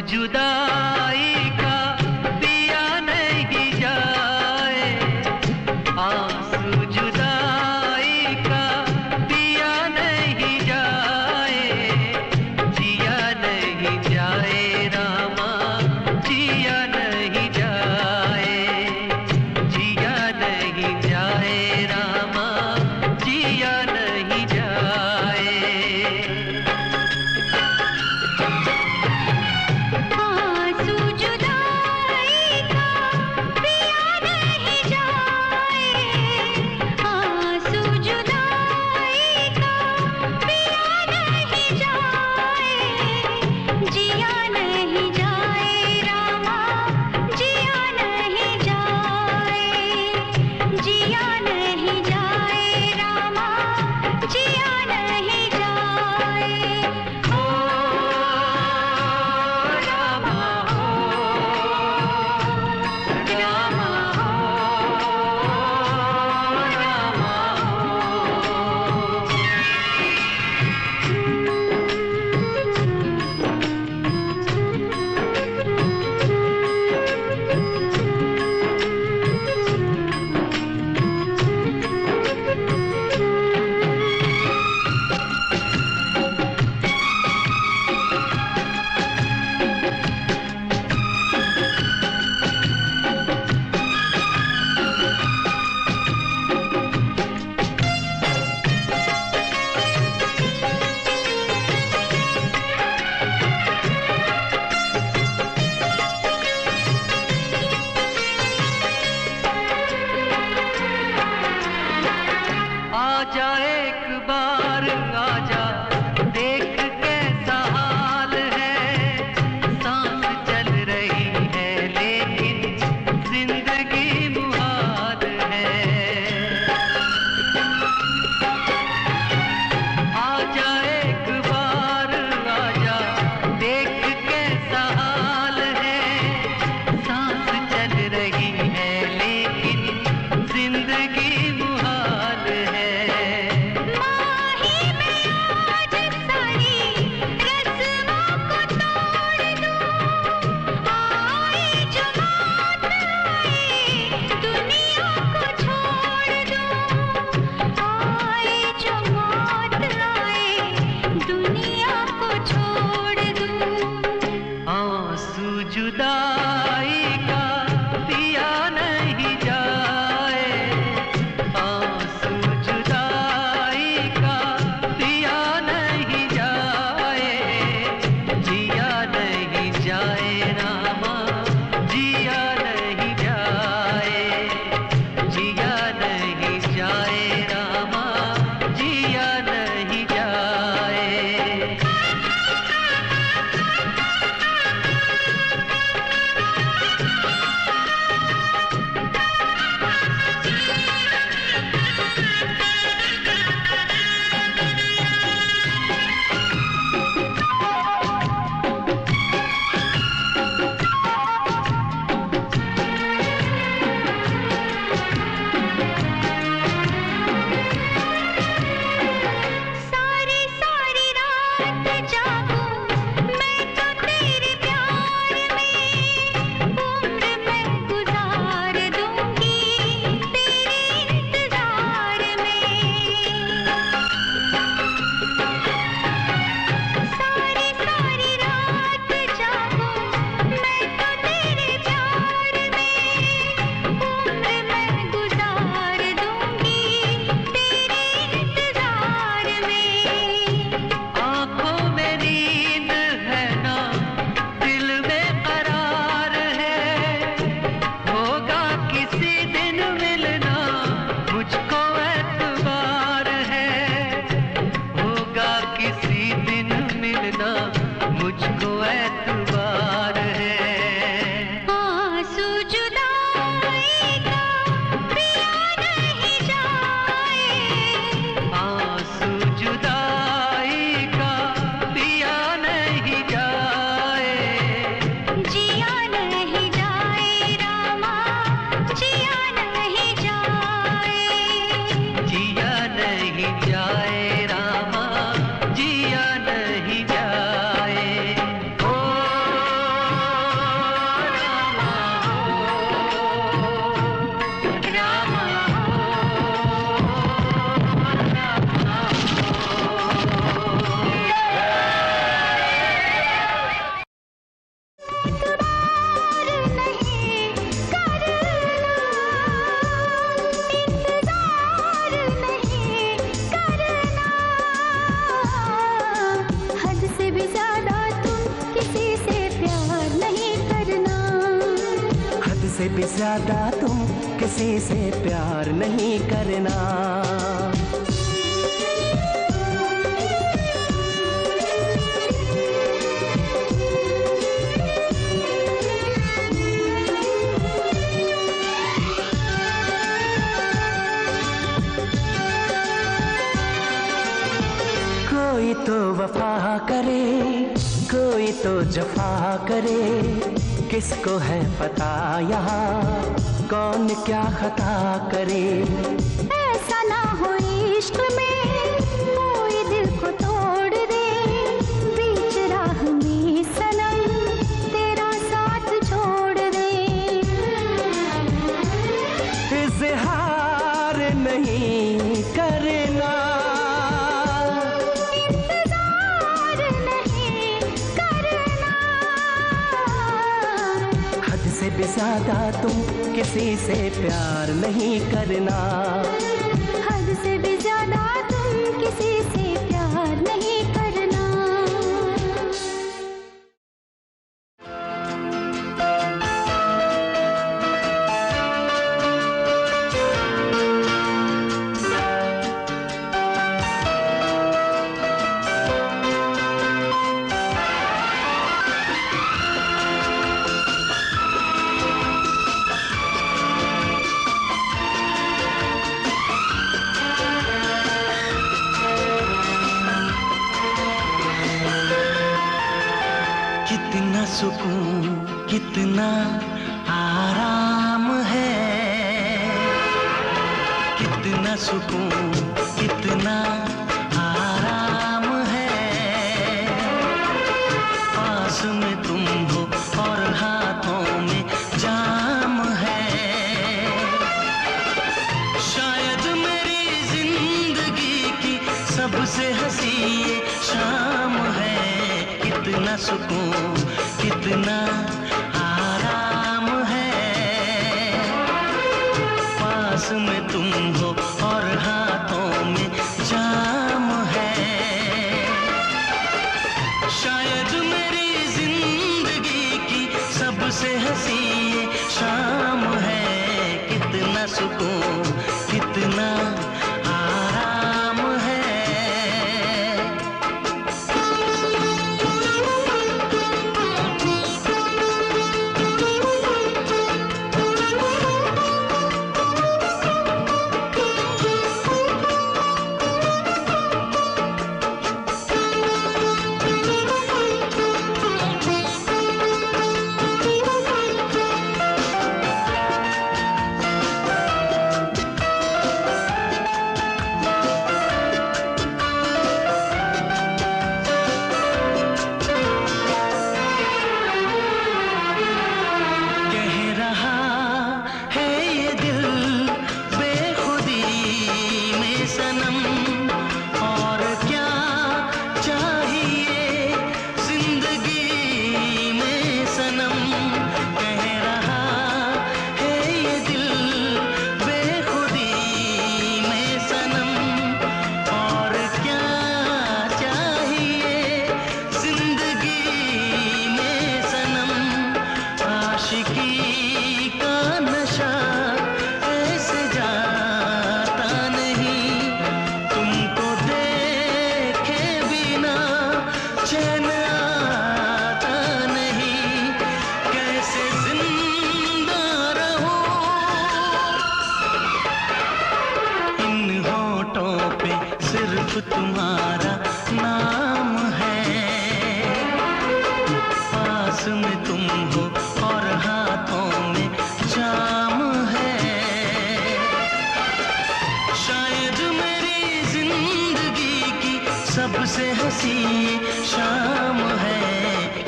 जुदाई का पिया नहीं जाए, आंसू जुदाई का पिया नहीं जाए, जिया नहीं जाए रामा, जिया नहीं जाए, जिया नहीं जाए रामा, जिया नहीं जाए। आंसू जुदाई का पिया नहीं जाए, आंसू जुदाई का पिया नहीं जाए, जिया नहीं जाए रामा, जिया नहीं जाए, जिया नहीं जाए रामा, जिया नहीं जाए। ओ रामा हो, रामा हो, रामा हो। आजा एक बार आजा, देख कैसा हाल है, सांस चल रही है लेकिन जिंदगी मुहाल है। आजा एक बार आजा, देख कैसा हाल है, सांस चल रही है लेकिन जिंदगी मुहाल है। माही में आज सारी रस्मों को तोड़ दूं, आए जो मौत आए दुनिया को छोड़ दूं, आए जो मौत आए दुनिया को छोड़ दूं। आंसू जुदाई का पिया नहीं जाए, आंसू जुदाई का पिया नहीं जाए, जिया नहीं जाए रामा, जिया नहीं जाए, जिया नहीं जाए रामा, जिया नहीं जाए। सारी सारी रात जागूं मैं तो तेरे प्यार में, उम्र मैं गुजार दूंगी तेरे इंतजार में। सारी सारी रात जागूं मैं तो तेरे प्यार में, उम्र मैं गुजार दूंगी तेरे इंतजार में। आँखों में नींद है ना, दिल में करार है, होगा किसी दिन मिलना मुझको एतबार है, होगा किसी दिन मिलना मुझको एतबार है। आंसू जुदाई का पिया नहीं जाए, आंसू जुदाई का पिया नहीं जाए, जिया नहीं जाए रामा, जिया नहीं जाए, जिया नहीं जाए रामा, जिया नहीं जाए। ज्यादा तुम किसी से प्यार नहीं करना। कोई तो वफा करे, कोई तो जफा करे, किसको है पता यहाँ कौन क्या खता करे। ऐसा ना हो इश्क में कोई दिल को तोड़ दे, बीच राह में सनम तेरा साथ छोड़ दे। इज़हार नहीं करना, इंतजार नहीं करना, हद से भी ज्यादा तुम किसी से प्यार नहीं करना। हद से भी ज्यादा तुम किसी से प्यार नहीं करना। कितना सुकून कितना आराम है, कितना सुकून कितना आराम है। पास में तुम हो और हाथों में जाम है। शायद मेरी जिंदगी की सबसे हंसी ये शाम है। कितना सुकून कितना आराम है। पास में तुम हो और हाथों में जाम है। शायद मेरी जिंदगी की सबसे हंसी ये शाम है। कितना सुकून कितना आराम है। तुम्हारा नाम है। पास में तुम हो और हाथों में जाम है। शायद मेरी जिंदगी की सबसे हंसी शाम है।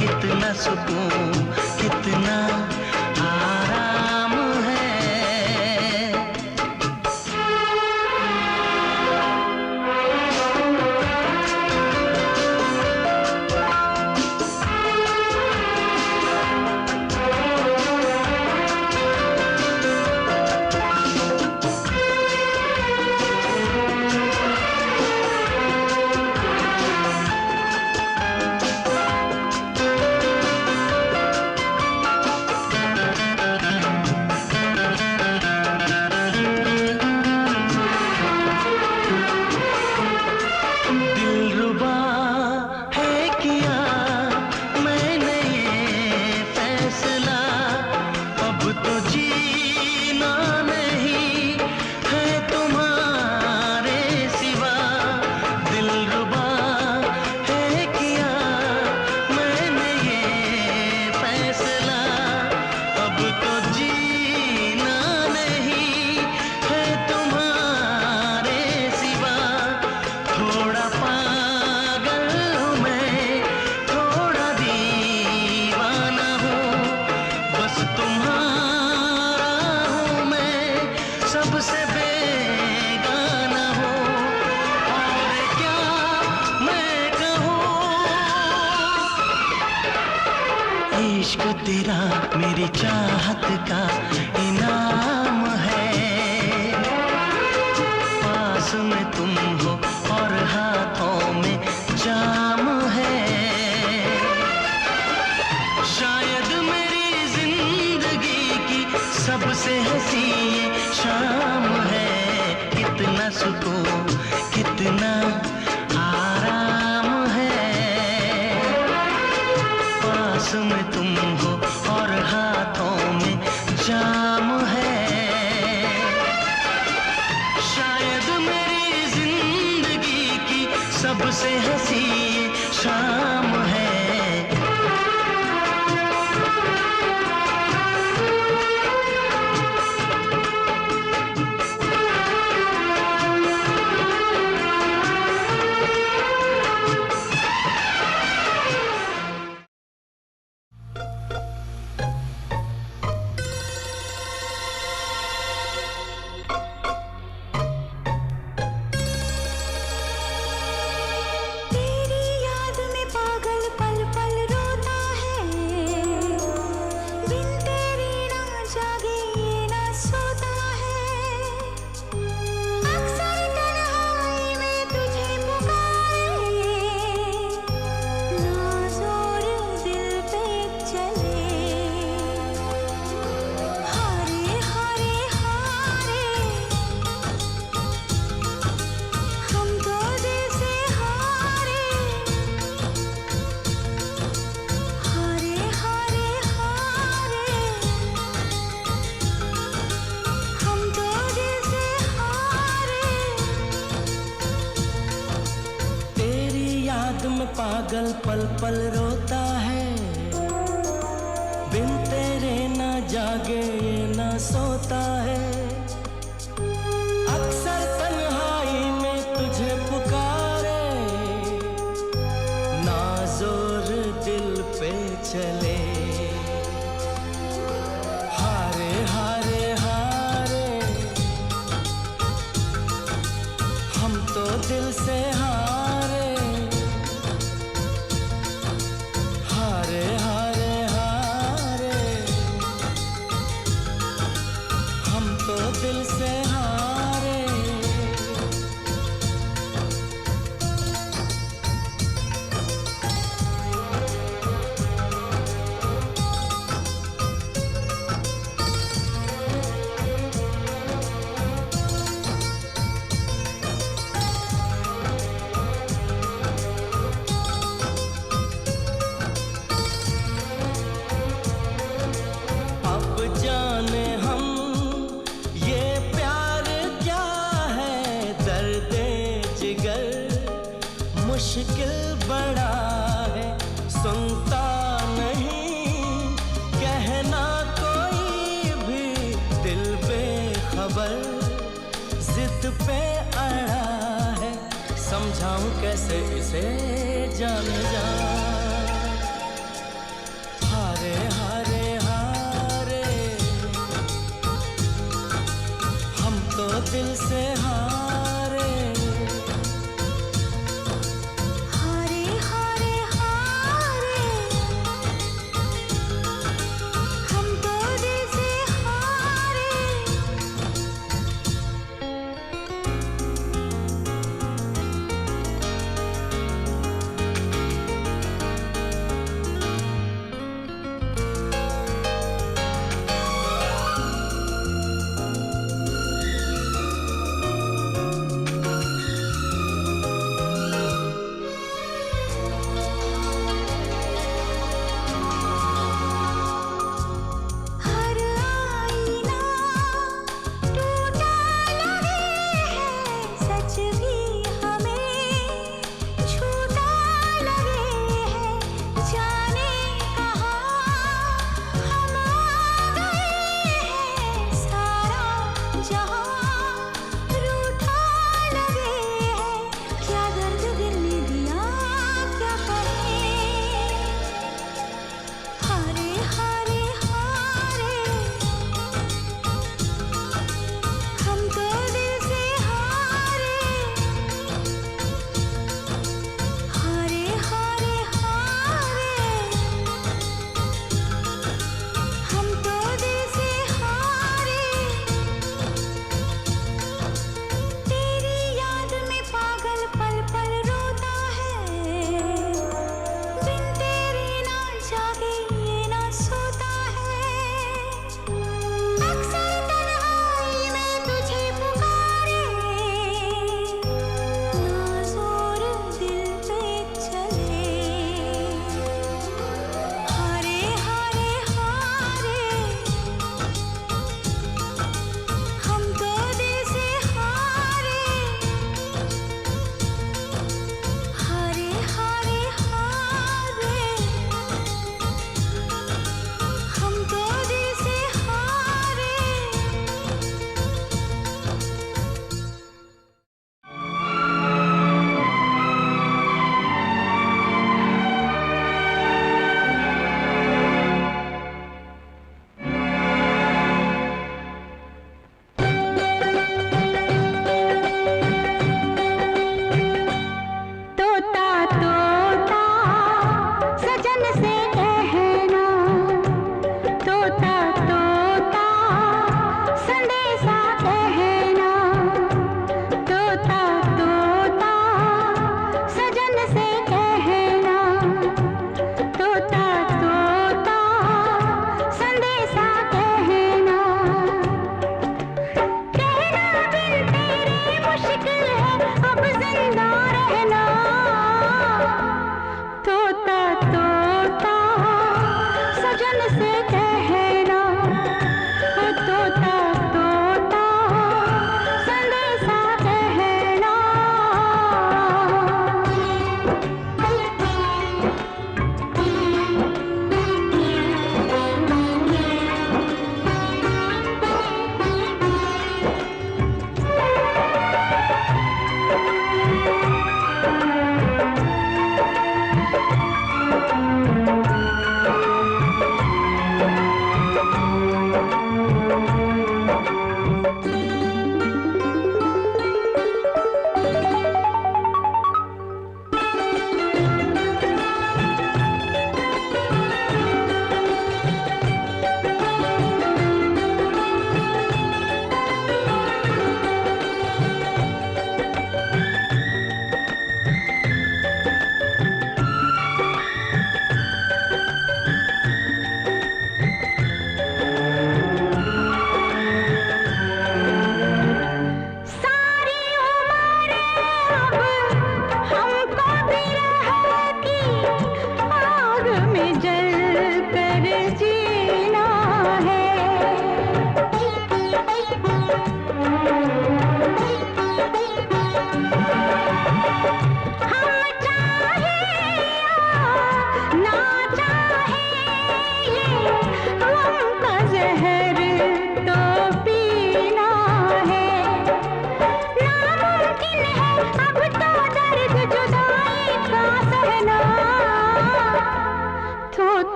कितना सुकून कितना आराम है। इश्क तेरा मेरी चाहत का इनाम है। पास में तुम हो और हाथों में जाम है। शायद मेरी जिंदगी की सबसे हंसी ये शाम है। कितना सुकून कितना आराम है। पास में तुम हो और हाथों में जाम है। शायद मेरी जिंदगी की सबसे हंसी ये शाम है। तेरी याद में पागल पल पल रोता है। बिन तेरे ना जागे ये ना सोता है। अक्सर तन्हाई में तुझे पुकारे। ना जोर दिल पे चले। हारे हारे हारे हम तो दिल से हारे। हारे हारे हारे हम तो दिल से हारे। तेरी याद में पागल पल पल रोता है। बिन तेरे ना जागे ये ना सोता है। अक्सर तन्हाई में तुझे पुकारे। ना जोर दिल पे चले। हारे हारे हारे हम तो दिल से हारे। हारे हारे हारे हम तो दिल से हारे। अब जाने हम ये प्यार क्या है। दर्द जिगर मुश्किल बड़ा है। सुनता नहीं कहना कोई भी। दिल बेखबर जिद पे अड़ा है। समझाऊं कैसे इसे जान जा। हारे हारे हारे हम तो दिल से हारे। हारे हारे हारे हम तो दिल से हारे।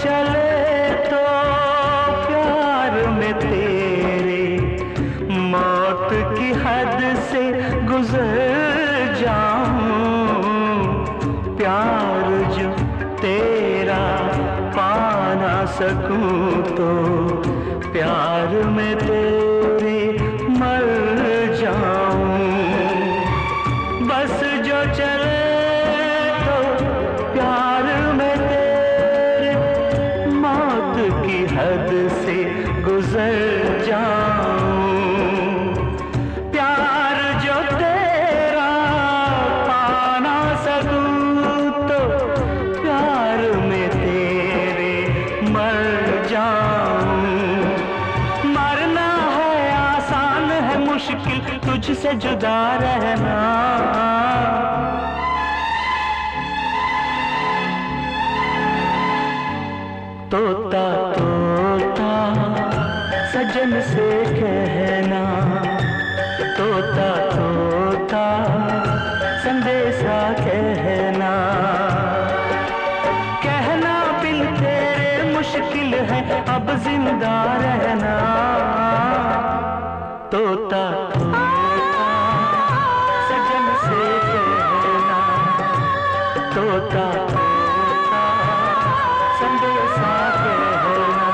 चले तो प्यार में तेरे मौत की हद से गुजर जाऊं, प्यार जो तेरा पा ना सकूं तो प्यार में तेरे मर जाऊं, बस जो चले तो प्यार में तेरे मौत की हद से गुजर जाऊं, प्यार जो तेरा पा ना सकूं तो प्यार में तेरे मर जाऊं, मरना है आसान है मुश्किल तुझसे जुदा रहना, तोता तोता सजन से कहना, तोता तोता संदेशा कहना, कहना बिन तेरे मुश्किल है अब जिंदा रहना, तोता तोता सजन से कहना, तोता तोता संदेशा कहना।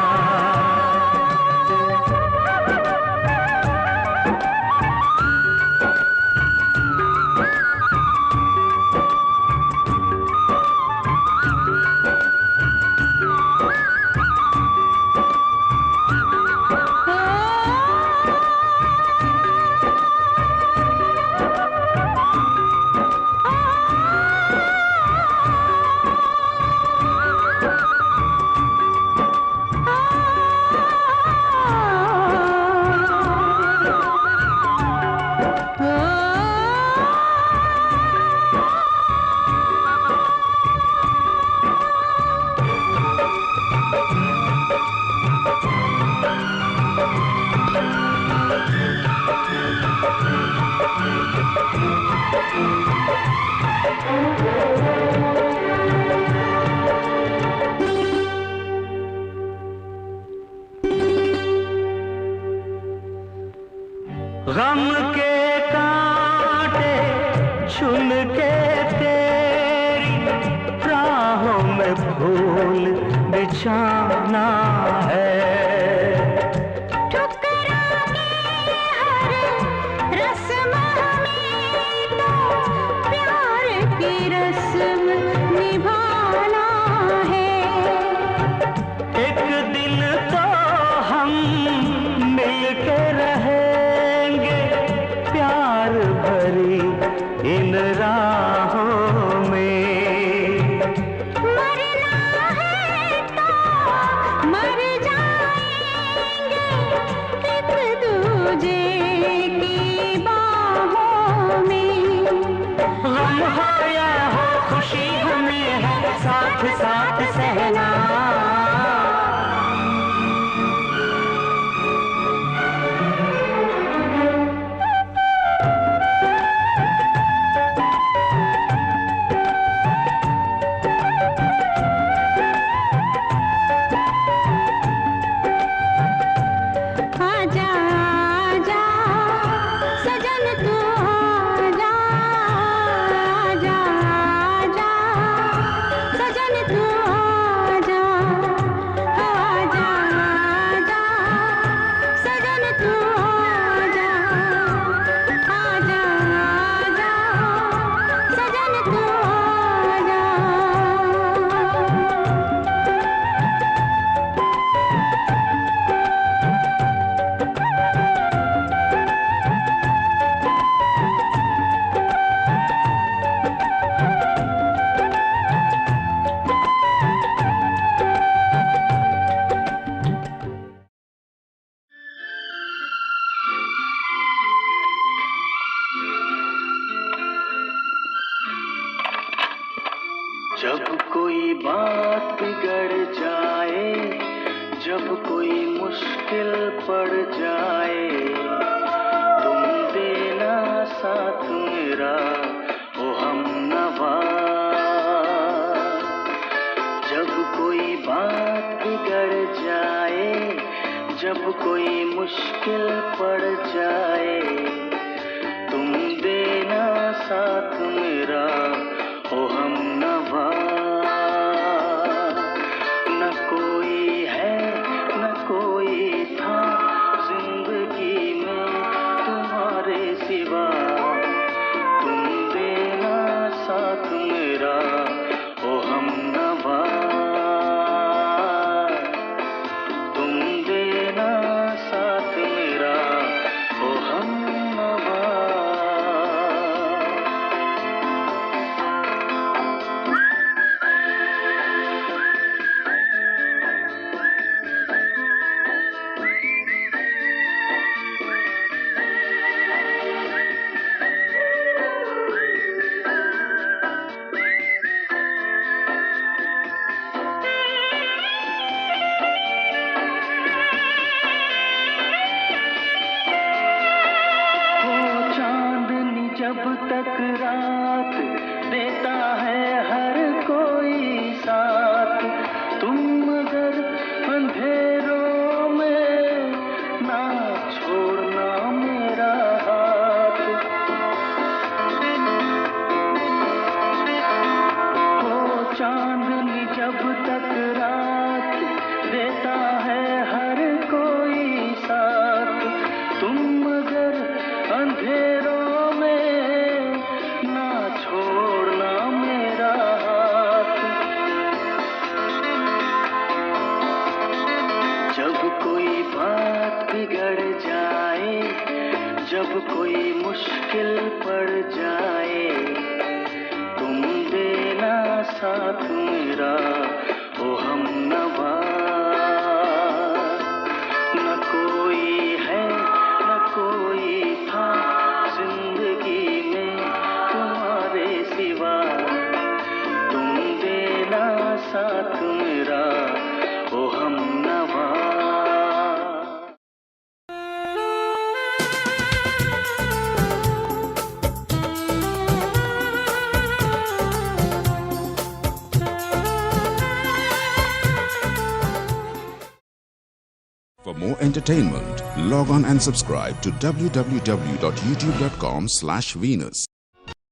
गम के कांटे चुन के तेरी राहों में फूल बिछाना है, ठुकराने हर रस्म में तो प्यार की रस्म निभाना है, एक दिन तो हम मिलके रहेंगे प्यार भरी इन राहों में, मरना है तो मर जाएंगे एक दूजे की बाहों में, गम हो या हो खुशी हमें है साथ साथ सहना, आजा आजा सजन तू आजा, आजा आजा सजन तू आजा, आजा आजा सजन तू आजा, आजा आजा सजन तू आजा। जब कोई बात बिगड़ जाए, जब कोई मुश्किल पड़ जाए, तुम देना साथ मेरा ओ हमनवा, जब कोई बात बिगड़ जाए, जब कोई मुश्किल पड़ जाए, तुम देना साथ मेरा ओ हमनवा। न कोई है न कोई था जिंदगी में तुम्हारे सिवा, तुम देना साथ मेरा ओ हमनवा। तुम देना साथ मेरा ओ हमनवा। जब तक रात देता है हर कोई साथ, तुम मगर अंधेरों में ना छोड़ना मेरा हाथ। ओ चांदनी जब तक रात देता है हर कोई साथ, तुम मगर अंधेरों छोड़ना मेरा हाथ। जब कोई बात बिगड़ जाए, जब कोई मुश्किल पड़ जाए, तुम देना साथ मेरा ओ हमनवा। न कोई है न कोई था जिंदगी में तुम्हारे सिवा, तुम देना साथ मेरा ओ हमनवा। For more entertainment, log on and subscribe to www.youtube.com/Venus.